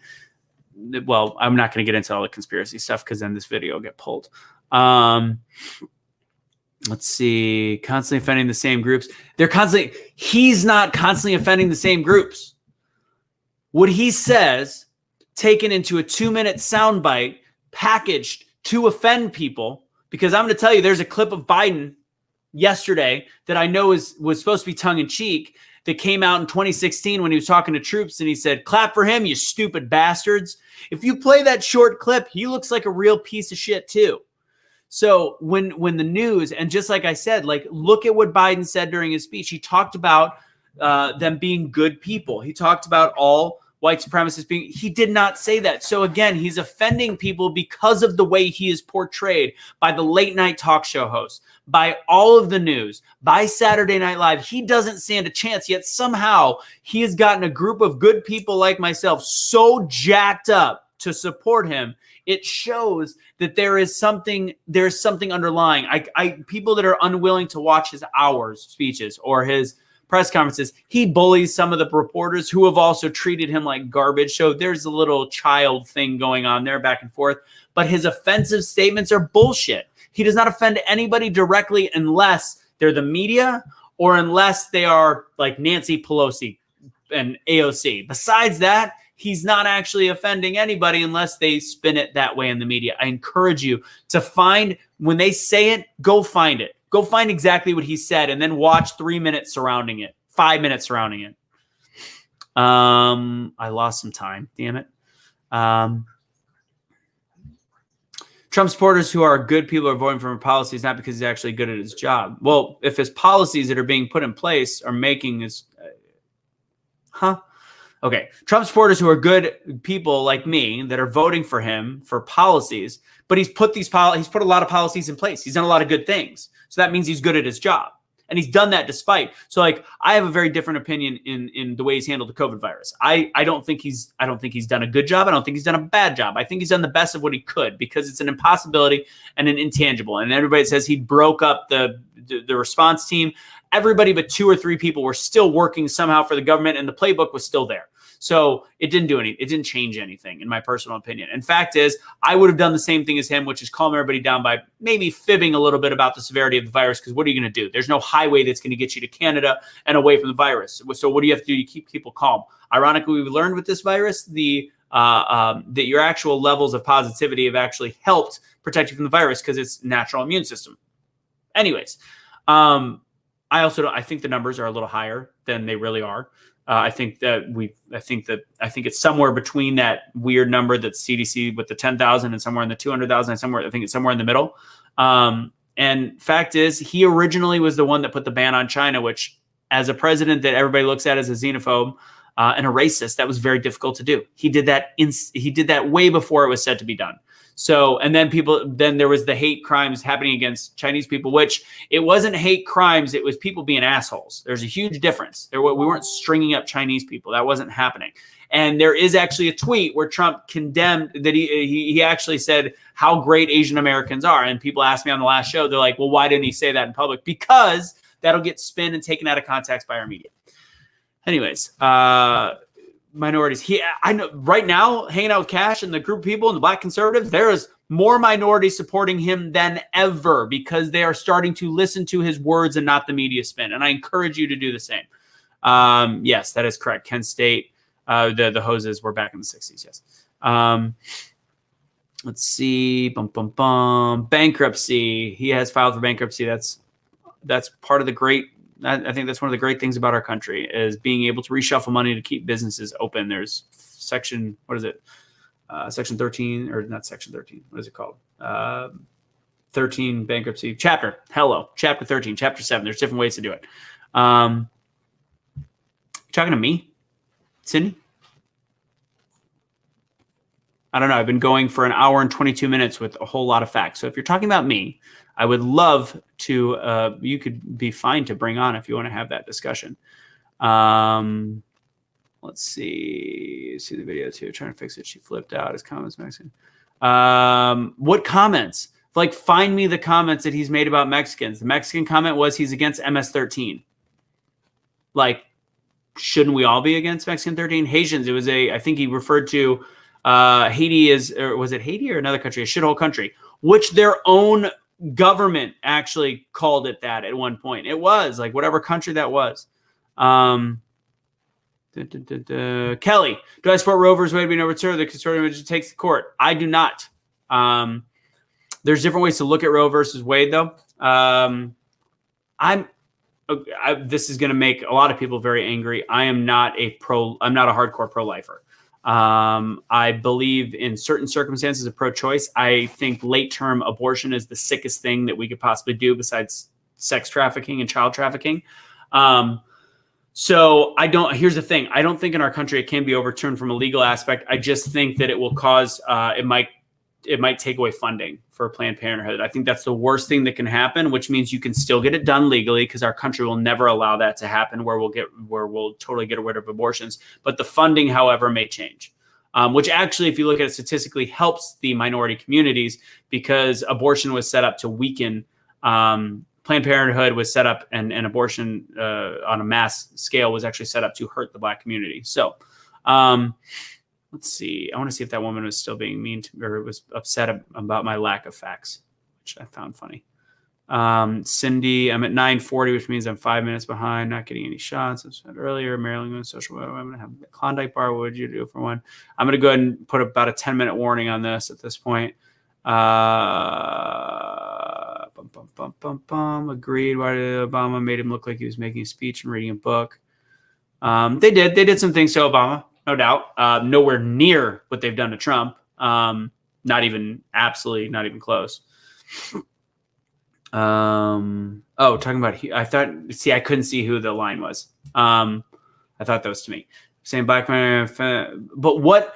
well, I'm not going to get into all the conspiracy stuff because then this video will get pulled. Let's see. Constantly offending the same groups. He's not constantly offending the same groups. What he says, taken into a 2-minute soundbite, packaged to offend people, because I'm going to tell you, there's a clip of Biden yesterday that I know was supposed to be tongue in cheek that came out in 2016 when he was talking to troops, and he said, "Clap for him, you stupid bastards." If you play that short clip, he looks like a real piece of shit too. So when the news, and just like I said, like, look at what Biden said during his speech. He talked about them being good people. He talked about all white supremacists being, he did not say that. So again, he's offending people because of the way he is portrayed by the late night talk show hosts, by all of the news, by Saturday Night Live. He doesn't stand a chance, yet somehow he has gotten a group of good people like myself so jacked up to support him, it shows that there's something underlying. People that are unwilling to watch his hours speeches or his press conferences, he bullies some of the reporters who have also treated him like garbage. So there's a little child thing going on there back and forth. But his offensive statements are bullshit. He does not offend anybody directly unless they're the media or unless they are like Nancy Pelosi and AOC. Besides that, he's not actually offending anybody unless they spin it that way in the media. I encourage you to find, when they say it, go find it. Go find exactly what he said and then watch 3 minutes surrounding it, 5 minutes surrounding it. I lost some time, damn it. Trump supporters who are good people are voting for him policies, not because he's actually good at his job. Well, if his policies that are being put in place are making his... Okay. Trump supporters who are good people like me that are voting for him for policies, but he's put a lot of policies in place. He's done a lot of good things. So that means he's good at his job. And he's done that despite. So like, I have a very different opinion in the way he's handled the COVID virus. I don't think he's done a good job. I don't think he's done a bad job. I think he's done the best of what he could because it's an impossibility and an intangible. And everybody says he broke up the response team. Everybody but 2 or 3 people were still working somehow for the government, and the playbook was still there. So it didn't do anything. It didn't change anything, in my personal opinion. And fact is, I would have done the same thing as him, which is calm everybody down by maybe fibbing a little bit about the severity of the virus. Because what are you going to do? There's no highway that's going to get you to Canada and away from the virus. So what do you have to do? You keep people calm. Ironically, we've learned with this virus that your actual levels of positivity have actually helped protect you from the virus because it's natural immune system. Anyways, I think the numbers are a little higher than they really are. I think it's somewhere between that weird number that CDC with the 10,000 and somewhere in the 200,000 and I think it's somewhere in the middle. And fact is, he originally was the one that put the ban on China, which as a president that everybody looks at as a xenophobe and a racist, that was very difficult to do. He did that way before it was said to be done. So, and then there was the hate crimes happening against Chinese people, which it wasn't hate crimes. It was people being assholes. There's a huge difference. We weren't stringing up Chinese people. That wasn't happening. And there is actually a tweet where Trump condemned that he actually said how great Asian Americans are. And people asked me on the last show, they're like, well, why didn't he say that in public? Because that'll get spun and taken out of context by our media. Anyways, minorities. I know right now, hanging out with Cash and the group of people and the black conservatives, there is more minorities supporting him than ever because they are starting to listen to his words and not the media spin. And I encourage you to do the same. Yes, that is correct. Kent State, the hoses were back in the 60s. Yes. Let's see. Bankruptcy. He has filed for bankruptcy. That's part of the great. I think that's one of the great things about our country is being able to reshuffle money to keep businesses open. There's section 13, or not section 13. What is it called? 13 bankruptcy chapter. Chapter 13, chapter 7. There's different ways to do it. You talking to me, Sydney? I don't know. I've been going for an hour and 22 minutes with a whole lot of facts. So if you're talking about me, I would love to, you could be fine to bring on if you want to have that discussion. Let's see the video too. Trying to fix it. She flipped out. His comments Mexican. What comments? Like, find me the comments that he's made about Mexicans. The Mexican comment was he's against MS-13. Like, shouldn't we all be against Mexican 13? Haitians, I think he referred to Haiti or was it Haiti or another country? A shithole country, which their own government actually called it that at one point. It was like whatever country that was. Kelly, do I support Roe versus Wade being overturned? The conservative takes the court. I do not. There's different ways to look at Roe versus Wade, though. This is going to make a lot of people very angry. I'm not a hardcore pro-lifer. I believe in certain circumstances of pro-choice. I think late-term abortion is the sickest thing that we could possibly do besides sex trafficking and child trafficking. So here's the thing. I don't think in our country it can be overturned from a legal aspect. I just think that it will cause, it might take away funding for Planned Parenthood. I think that's the worst thing that can happen, which means you can still get it done legally because our country will never allow that to happen where we'll totally get rid of abortions. But the funding, however, may change. which actually, if you look at it statistically, helps the minority communities because abortion was set up to weaken. Planned Parenthood was set up, and abortion on a mass scale was actually set up to hurt the Black community. So let's see. I want to see if that woman was still being mean to, or was upset about my lack of facts, which I found funny. Cindy, I'm at 9:40, which means I'm 5 minutes behind, not getting any shots. As I said earlier, Maryland social. I'm going to have a Klondike bar. What would you do for one? I'm going to go ahead and put about a 10-minute warning on this at this point. Agreed. Why did Obama made him look like he was making a speech and reading a book? They did some things to Obama, no doubt. Nowhere near what they've done to Trump. Not even close. Talking about, I couldn't see who the line was. I thought that was to me. Saying black man, but what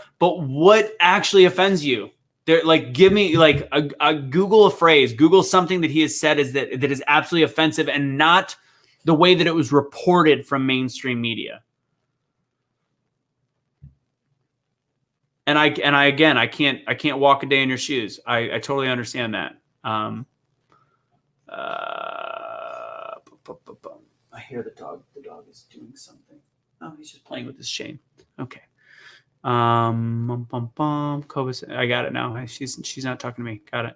actually offends you? There, like, give me like a Google a phrase, Google something that he has said that is absolutely offensive and not the way that it was reported from mainstream media. And I can't walk a day in your shoes. I totally understand that. I hear the dog. The dog is doing something. Oh, he's just playing with his chain. Okay. Cobus, I got it now. She's not talking to me. Got it.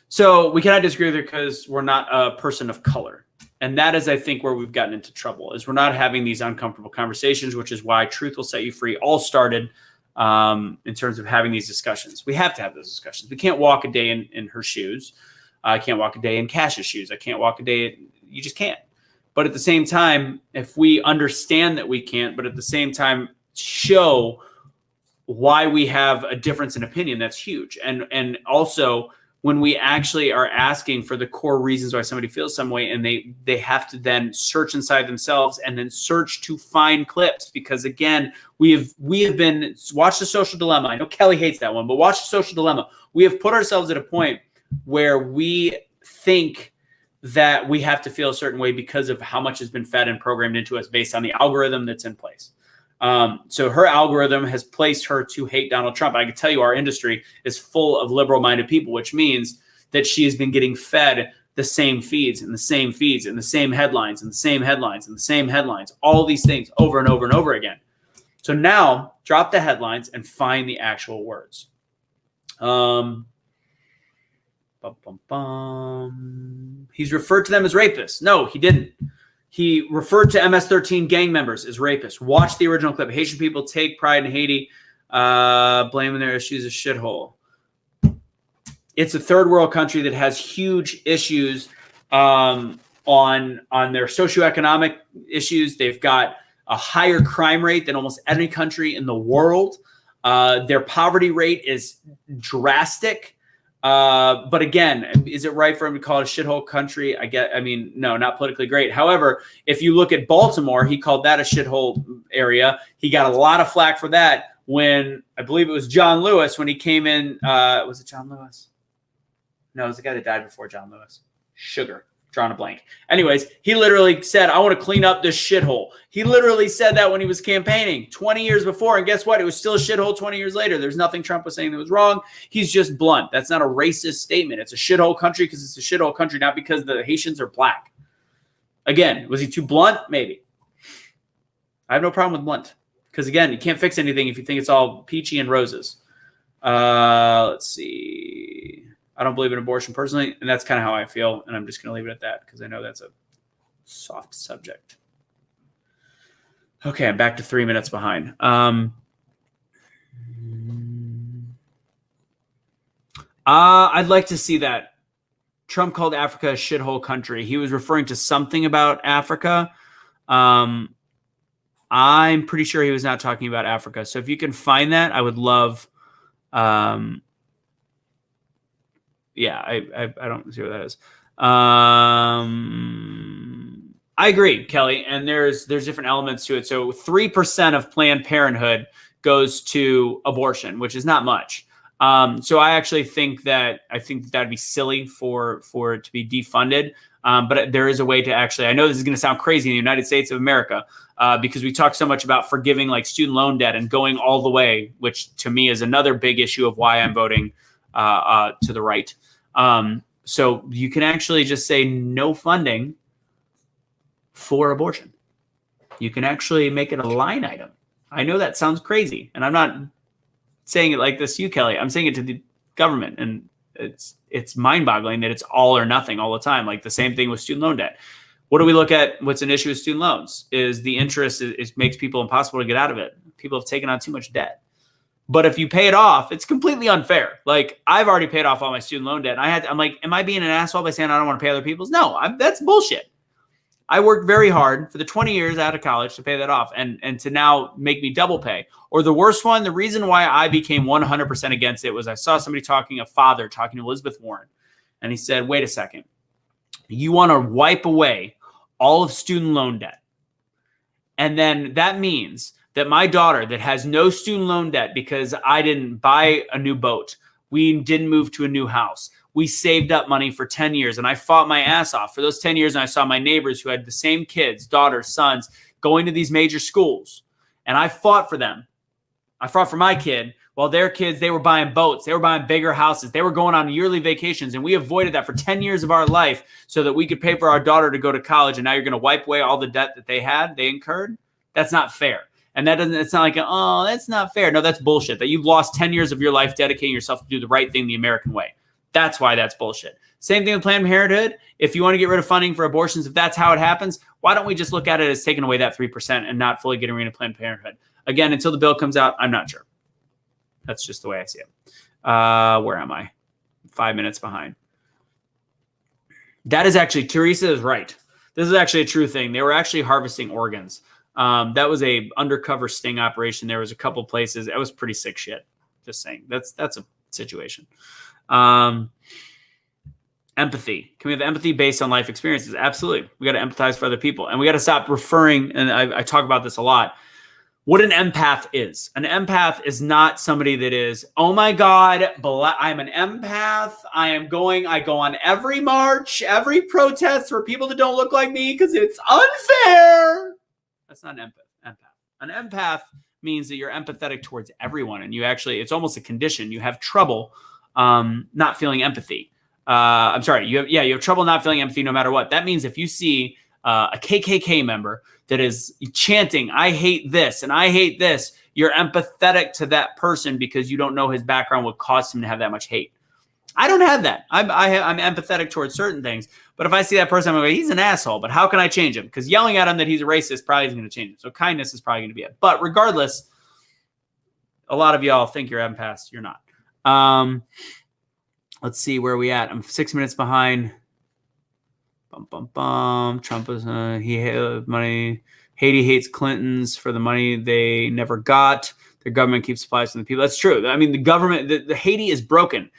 So we cannot disagree with her because we're not a person of color. And that is, I think, where we've gotten into trouble, is we're not having these uncomfortable conversations, which is why Truth Will Set You Free all started in terms of having these discussions. We have to have those discussions. We can't walk a day in her shoes. I can't walk a day in Cash's shoes. I can't walk a day. You just can't. But at the same time, if we understand that we can't, but at the same time show why we have a difference in opinion, that's huge. And also, when we actually are asking for the core reasons why somebody feels some way, and they have to then search inside themselves and then search to find clips, because again, we have been, watch The Social Dilemma. I know Kelly hates that one, but watch The Social Dilemma. We have put ourselves at a point where we think that we have to feel a certain way because of how much has been fed and programmed into us based on the algorithm that's in place. So her algorithm has placed her to hate Donald Trump. I can tell you our industry is full of liberal-minded people, which means that she has been getting fed the same feeds and the same feeds and the same headlines and the same headlines and the same headlines, all these things over and over and over again. So now drop the headlines and find the actual words. He's referred to them as rapists. No, he didn't. He referred to MS-13 gang members as rapists. Watch the original clip. Haitian people take pride in Haiti, blaming their issues a shithole. It's a third world country that has huge issues on their socioeconomic issues. They've got a higher crime rate than almost any country in the world. Their poverty rate is drastic. But again, is it right for him to call it a shithole country? No, not politically great. However, if you look at Baltimore, he called that a shithole area. He got a lot of flack for that when, I believe it was John Lewis, when he came in. Was it John Lewis? No, it was the guy that died before John Lewis. Sugar. Drawing a blank. Anyways, he literally said, I want to clean up this shithole. He literally said that when he was campaigning 20 years before. And guess what? It was still a shithole 20 years later. There's nothing Trump was saying that was wrong. He's just blunt. That's not a racist statement. It's a shithole country because it's a shithole country, not because the Haitians are black. Again, was he too blunt? Maybe. I have no problem with blunt. Because again, you can't fix anything if you think it's all peachy and roses. Let's see. I don't believe in abortion personally, and that's kind of how I feel, and I'm just going to leave it at that because I know that's a soft subject. Okay, I'm back to 3 minutes behind. I'd like to see that. Trump called Africa a shithole country. He was referring to something about Africa. I'm pretty sure he was not talking about Africa. So if you can find that, I would love... Yeah, I don't see what that is. I agree, Kelly, and there's different elements to it. So 3% of Planned Parenthood goes to abortion, which is not much. So I actually think that'd be silly for it to be defunded. But there is a way to actually, I know this is going to sound crazy in the United States of America, because we talk so much about forgiving like student loan debt and going all the way, which to me is another big issue of why I'm voting to the right. So you can actually just say no funding for abortion. You can actually make it a line item. I know that sounds crazy, and I'm not saying it like this to you, Kelly. I'm saying it to the government, and it's mind-boggling that it's all or nothing all the time. Like the same thing with student loan debt. What do we look at? What's an issue with student loans is the interest is makes people impossible to get out of it. People have taken on too much debt. But if you pay it off, it's completely unfair. Like I've already paid off all my student loan debt. And I'm like, am I being an asshole by saying I don't want to pay other people's? No, that's bullshit. I worked very hard for the 20 years out of college to pay that off and to now make me double pay. Or the worst one, the reason why I became 100% against it was I saw somebody a father talking to Elizabeth Warren. And he said, wait a second, you want to wipe away all of student loan debt. And then that means that my daughter that has no student loan debt because I didn't buy a new boat, we didn't move to a new house, we saved up money for 10 years and I fought my ass off for those 10 years. And I saw my neighbors who had the same kids, daughters, sons, going to these major schools. And I fought for them. I fought for my kid while their kids, they were buying boats. They were buying bigger houses. They were going on yearly vacations. And we avoided that for 10 years of our life so that we could pay for our daughter to go to college. And now you're going to wipe away all the debt that they incurred. That's not fair. And it's not like, oh, that's not fair. No, that's bullshit. That you've lost 10 years of your life dedicating yourself to do the right thing the American way. That's why that's bullshit. Same thing with Planned Parenthood. If you want to get rid of funding for abortions, if that's how it happens, why don't we just look at it as taking away that 3% and not fully getting rid of Planned Parenthood? Again, until the bill comes out, I'm not sure. That's just the way I see it. Where am I? 5 minutes behind. That is actually, Teresa is right. This is actually a true thing. They were actually harvesting organs. That was a undercover sting operation. There was a couple places. That was pretty sick shit. Just saying. That's a situation. Empathy. Can we have empathy based on life experiences? Absolutely. We got to empathize for other people. And we got to stop referring, and I talk about this a lot, what an empath is. An empath is not somebody that is, oh my God, I'm an empath. I go on every march, every protest for people that don't look like me because it's unfair. That's not an empath. An empath means that you're empathetic towards everyone. And you actually, it's almost a condition. You have trouble not feeling empathy. I'm sorry. You have trouble not feeling empathy no matter what. That means if you see a KKK member that is chanting, I hate this and I hate this, you're empathetic to that person because you don't know his background would cause him to have that much hate. I don't have that. I'm empathetic towards certain things. But if I see that person, I'm like, he's an asshole, but how can I change him? Because yelling at him that he's a racist probably isn't going to change him. So kindness is probably going to be it. But regardless, a lot of y'all think you're empaths. You're not. Let's see where we at. I'm 6 minutes behind. Trump is money. Haiti hates Clintons for the money they never got. Their government keeps supplies from the people. That's true. I mean, the government, the Haiti is broken.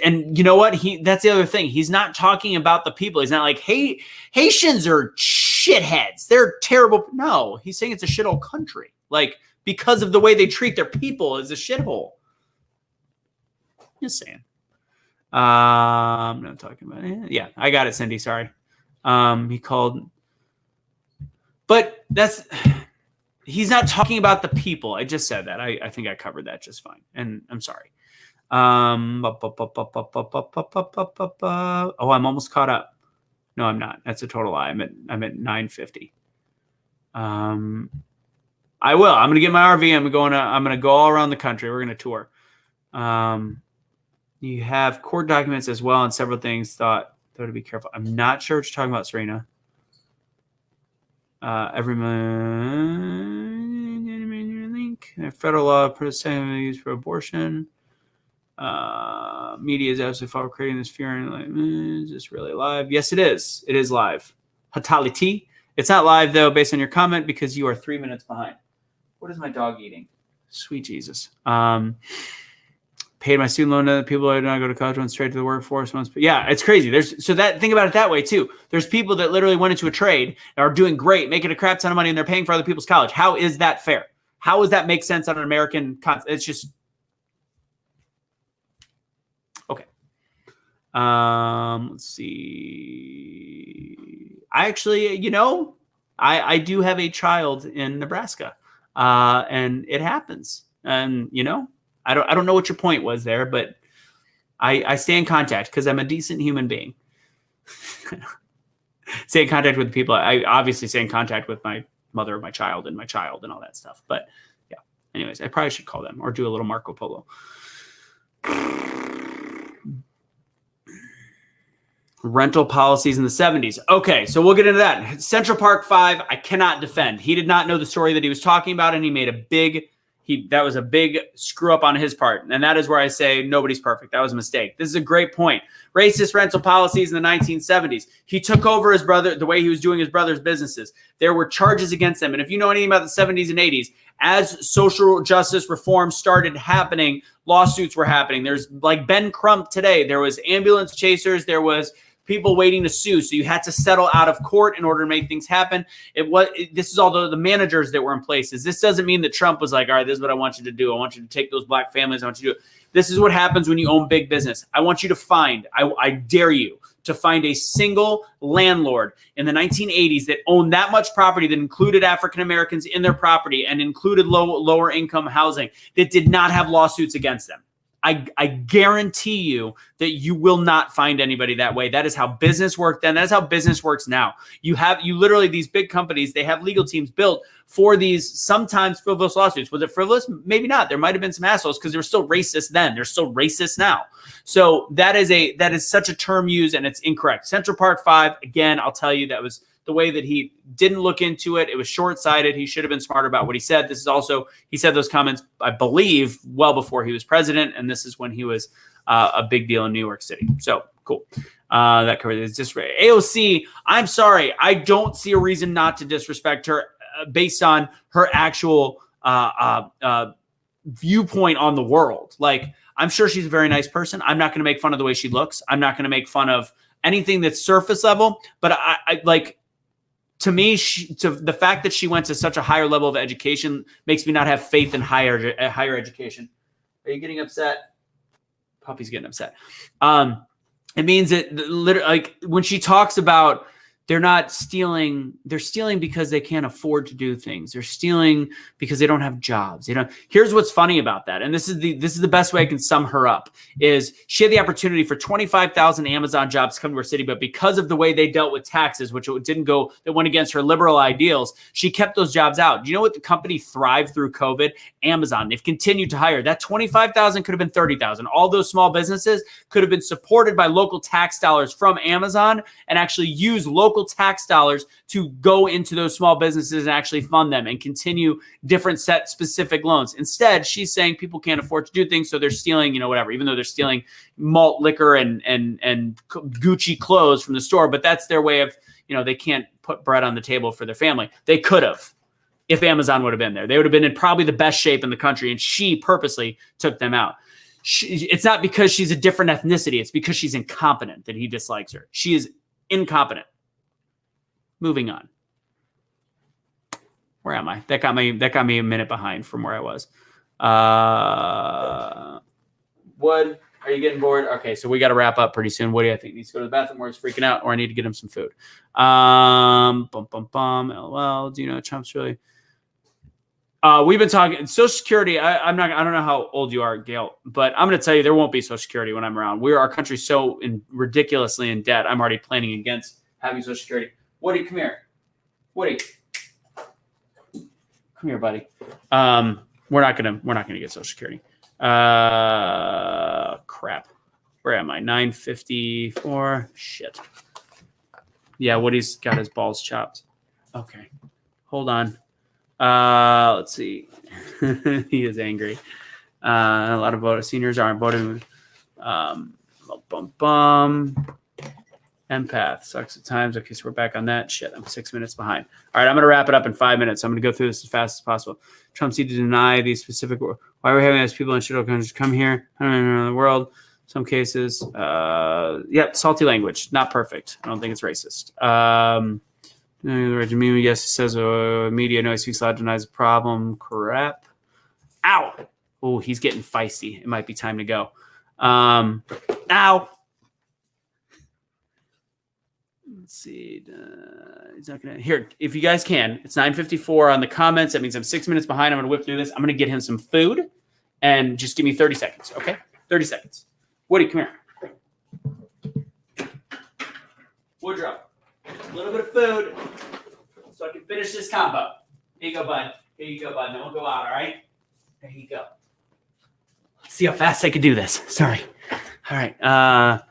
And you know what? That's the other thing. He's not talking about the people. He's not like, hey, Haitians are shitheads. They're terrible. No, he's saying it's a shithole country. Like, because of the way they treat their people is a shithole. Just saying. I'm not talking about it. Yeah, I got it, Cindy. Sorry. He called. But he's not talking about the people. I just said that. I think I covered that just fine. And I'm sorry. I'm almost caught up. No, I'm not. That's a total lie. I'm at 950. I will. I'm gonna get my RV. I'm gonna go all around the country. We're gonna tour. You have court documents as well and several things. Thought to be careful. I'm not sure what you're talking about, Serena. Every link. Federal law used for abortion. Media is absolutely for creating this fear and like, is this really live? Yes, it is. It is live. Hatality. It's not live though, based on your comment, because you are 3 minutes behind. What is my dog eating? Sweet Jesus. Paid my student loan to people who did not go to college, went straight to the workforce. Yeah, it's crazy. Think about it that way too. There's people that literally went into a trade, are doing great, making a crap ton of money, and they're paying for other people's college. How is that fair? How does that make sense on an American? It's just okay. Let's see. I actually, I do have a child in Nebraska, and it happens. And I don't know what your point was there, but I stay in contact because I'm a decent human being. Stay in contact with people. I obviously stay in contact with my mother of my child and all that stuff. But yeah, anyways, I probably should call them or do a little Marco Polo. Rental policies in the 70s. Okay, so we'll get into that. Central Park 5, I cannot defend. He did not know the story that he was talking about, and he made that was a big screw up on his part. And that is where I say nobody's perfect. That was a mistake. This is a great point. Racist rental policies in the 1970s. He took over his brother, the way he was doing his brother's businesses. There were charges against him. And if you know anything about the 70s and 80s, as social justice reform started happening, lawsuits were happening. There's like Ben Crump today. There was ambulance chasers. There was people waiting to sue. So you had to settle out of court in order to make things happen. This is all the managers that were in places. This doesn't mean that Trump was like, all right, this is what I want you to do. I want you to take those black families. I want you to do it. This is what happens when you own big business. I want you to I dare you to find a single landlord in the 1980s that owned that much property that included African Americans in their property and included lower income housing that did not have lawsuits against them. I guarantee you that you will not find anybody that way. That is how business worked then. That is how business works now. You literally, these big companies, they have legal teams built for these sometimes frivolous lawsuits. Was it frivolous? Maybe not. There might have been some assholes because they were still racist then. They're still racist now. So that is such a term used and it's incorrect. Central Park 5, again, I'll tell you, that was the way that he didn't look into it. It was short-sighted. He should have been smarter about what he said. This is also, he said those comments, I believe, well before he was president. And this is when he was a big deal in New York City. So cool. That covers it. Just AOC. I'm sorry. I don't see a reason not to disrespect her based on her actual viewpoint on the world. Like, I'm sure she's a very nice person. I'm not going to make fun of the way she looks. I'm not going to make fun of anything that's surface level, but I like, to me, the fact that she went to such a higher level of education makes me not have faith in higher education. Are you getting upset? Puppy's getting upset. It means that literally, like when she talks about they're not stealing, they're stealing because they can't afford to do things. They're stealing because they don't have jobs. Here's what's funny about that. And this is the best way I can sum her up is she had the opportunity for 25,000 Amazon jobs to come to her city, but because of the way they dealt with taxes, which that went against her liberal ideals, she kept those jobs out. Do you know what the company thrived through COVID? Amazon. They've continued to hire. That 25,000 could have been 30,000. All those small businesses could have been supported by local tax dollars from Amazon and actually use local tax dollars to go into those small businesses and actually fund them and continue different set specific loans. Instead, she's saying people can't afford to do things, so they're stealing, whatever, even though they're stealing malt liquor and Gucci clothes from the store. But that's their way of, they can't put bread on the table for their family. They could have. If Amazon would have been there, they would have been in probably the best shape in the country, and she purposely took them out. It's not because she's a different ethnicity. It's because she's incompetent that he dislikes her. She is incompetent. Moving on. Where am I? That got me a minute behind from where I was. Wood, are you getting bored? Okay, so we got to wrap up pretty soon. Woody, I think, needs to go to the bathroom or he's freaking out, or I need to get him some food. LOL. Do you know Trump's really? We've been talking Social Security. I don't know how old you are, Gail, but I'm going to tell you there won't be Social Security when I'm around. Our country's so ridiculously in debt. I'm already planning against having Social Security. Woody, come here. Woody, come here, buddy. We're not gonna get Social Security. Crap. Where am I? 9:54. Shit. Yeah, Woody's got his balls chopped. Okay, hold on. Let's see. He is angry. A lot of seniors aren't voting. Empath. Sucks at times. Okay, so we're back on that. Shit, I'm 6 minutes behind. All right, I'm going to wrap it up in 5 minutes. I'm going to go through this as fast as possible. Trump needs to deny these specific... Why we're having these people in shithole countries come here? I don't know, in the world. Some cases. Salty language. Not perfect. I don't think it's racist. Yes, he says media. No, he speaks loud, denies the problem. Crap. Ow. Oh, he's getting feisty. It might be time to go. Ow. Let's see. He's not gonna here. If you guys can, it's 9:54 on the comments. That means I'm 6 minutes behind. I'm gonna whip through this. I'm gonna get him some food, and just give me 30 seconds. Okay, 30 seconds. Woody, come here. Woodrow, a little bit of food, so I can finish this combo. Here you go, bud. Here you go, bud. Then we'll go out. All right. There you go. Let's see how fast I can do this. Sorry. All right.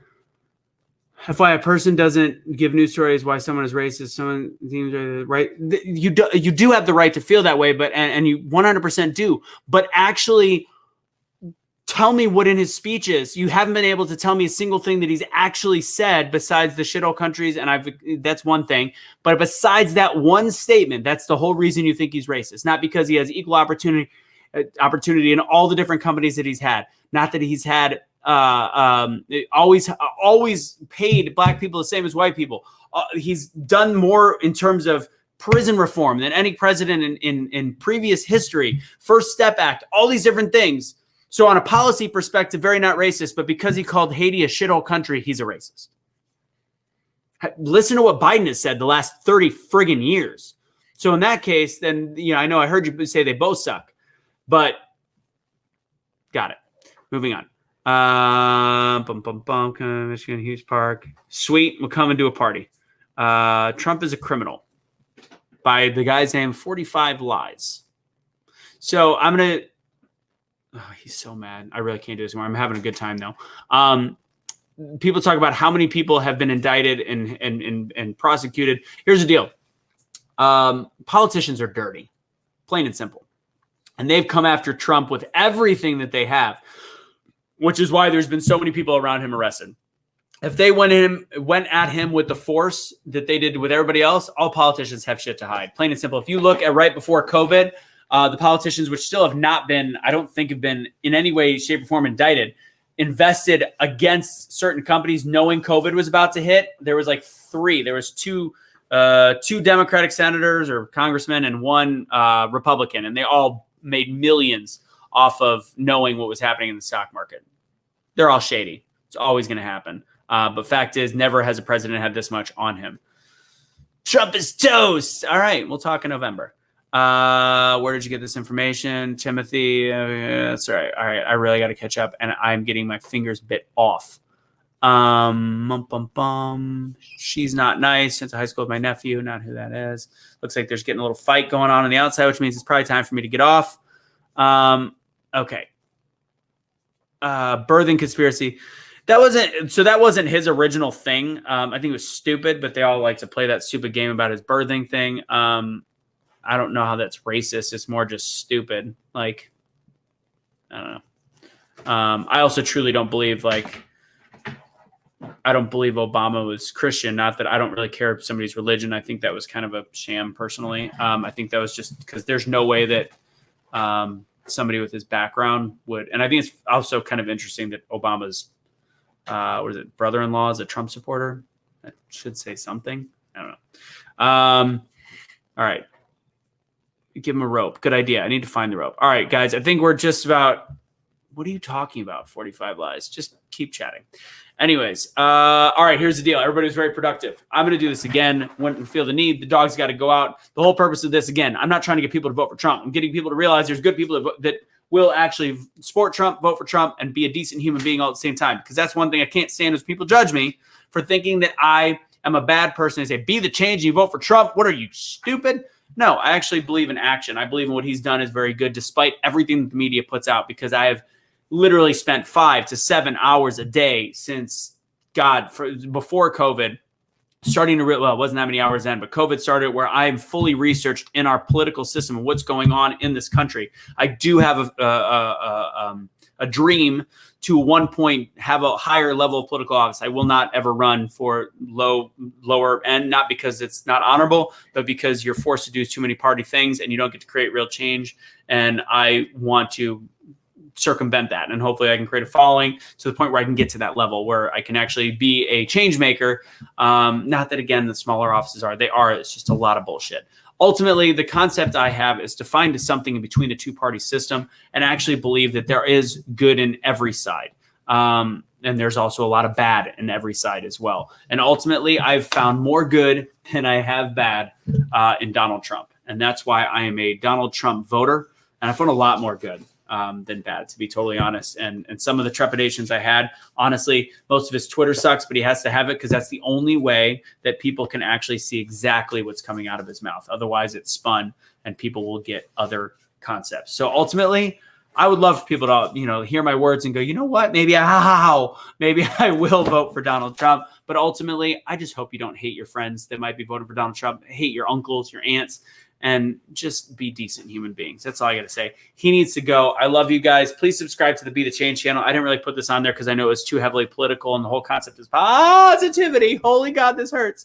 FYI, a person doesn't give news stories why someone is racist. Someone seems right. You do have the right to feel that way, but and you 100% do. But actually, tell me what in his speeches you haven't been able to tell me a single thing that he's actually said besides the shithole countries, and that's one thing. But besides that one statement, that's the whole reason you think he's racist. Not because he has equal opportunity in all the different companies that he's had. Not that he's had. Always paid black people the same as white people. He's done more in terms of prison reform than any president in previous history. First Step Act, all these different things. So on a policy perspective, very not racist, but because he called Haiti a shithole country, he's a racist. Listen to what Biden has said the last 30 friggin' years. So in that case, then, I know I heard you say they both suck, but got it. Moving on. Michigan, Hughes Park. Sweet. We'll come and do a party. Trump is a criminal by the guy's name, 45 Lies. So I'm going to, he's so mad. I really can't do this anymore. I'm having a good time though. People talk about how many people have been indicted and prosecuted. Here's the deal. Politicians are dirty, plain and simple. And they've come after Trump with everything that they have, which is why there's been so many people around him arrested. If they went at him with the force that they did with everybody else, all politicians have shit to hide. Plain and simple. If you look at right before COVID, the politicians, which still have not been, I don't think have been in any way, shape, or form indicted, invested against certain companies knowing COVID was about to hit. There was like three. There was two Democratic senators or congressmen and one Republican, and they all made millions off of knowing what was happening in the stock market. They're all shady. It's always going to happen. But fact is, never has a president had this much on him. Trump is toast. All right. We'll talk in November. Where did you get this information? Timothy. That's right. All right. I really got to catch up, and I'm getting my fingers bit off. She's not nice. Since high school with my nephew. Not who that is. Looks like there's getting a little fight going on the outside, which means it's probably time for me to get off. Okay. Birthing conspiracy. That wasn't his original thing. I think it was stupid, but they all like to play that stupid game about his birthing thing. I don't know how that's racist. It's more just stupid. Like, I don't know. I also truly don't believe I don't believe Obama was Christian. Not that I don't really care somebody's religion. I think that was kind of a sham personally. I think that was just because there's no way that, somebody with his background would, and I think it's also kind of interesting that Obama's, brother-in-law is a Trump supporter. That should say something. I don't know. All right. Give him a rope. Good idea. I need to find the rope. All right, guys. I think we're just about, what are you talking about? 45 Lies. Just keep chatting. Anyways. All right. Here's the deal. Everybody was very productive. I'm going to do this again when we feel the need. The dog's got to go out. The whole purpose of this, again, I'm not trying to get people to vote for Trump. I'm getting people to realize there's good people that will actually support Trump, vote for Trump, and be a decent human being all at the same time. Because that's one thing I can't stand is people judge me for thinking that I am a bad person. They say, be the change, and you vote for Trump. What are you, stupid? No, I actually believe in action. I believe in what he's done is very good, despite everything that the media puts out, because I have literally spent 5 to 7 hours a day since, before COVID, starting to it wasn't that many hours then, but COVID started, where I'm fully researched in our political system and what's going on in this country. I do have a dream to one point have a higher level of political office. I will not ever run for lower end, not because it's not honorable, but because you're forced to do too many party things and you don't get to create real change. And I want to circumvent that. And hopefully I can create a following to the point where I can get to that level where I can actually be a change maker. Not that, again, the smaller offices it's just a lot of bullshit. Ultimately, the concept I have is to find something in between the two-party system and actually believe that there is good in every side. And and there's also a lot of bad in every side as well. And ultimately, I've found more good than I have bad in Donald Trump. And that's why I am a Donald Trump voter. And I found a lot more good than bad, to be totally honest. And some of the trepidations I had, honestly, most of his Twitter sucks, but he has to have it because that's the only way that people can actually see exactly what's coming out of his mouth. Otherwise, it's spun and people will get other concepts. So ultimately, I would love for people to, hear my words and go, you know what, maybe I will vote for Donald Trump. But ultimately, I just hope you don't hate your friends that might be voting for Donald Trump, hate your uncles, your aunts, and just be decent human beings. That's all I got to say. He needs to go. I love you guys. Please subscribe to the Be the Change channel. I didn't really put this on there because I know it was too heavily political, and the whole concept is positivity. Holy God, this hurts.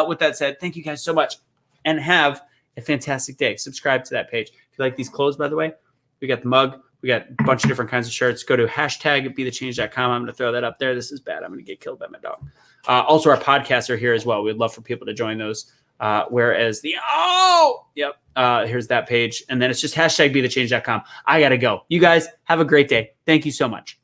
With that said, thank you guys so much, and have a fantastic day. Subscribe to that page. If you like these clothes, by the way, we got the mug. We got a bunch of different kinds of shirts. Go to #BetheChange.com. I'm going to throw that up there. This is bad. I'm going to get killed by my dog. Also, our podcasts are here as well. We'd love for people to join those. Whereas here's that page. And then it's just #BetheChange.com. I got to go. You guys have a great day. Thank you so much.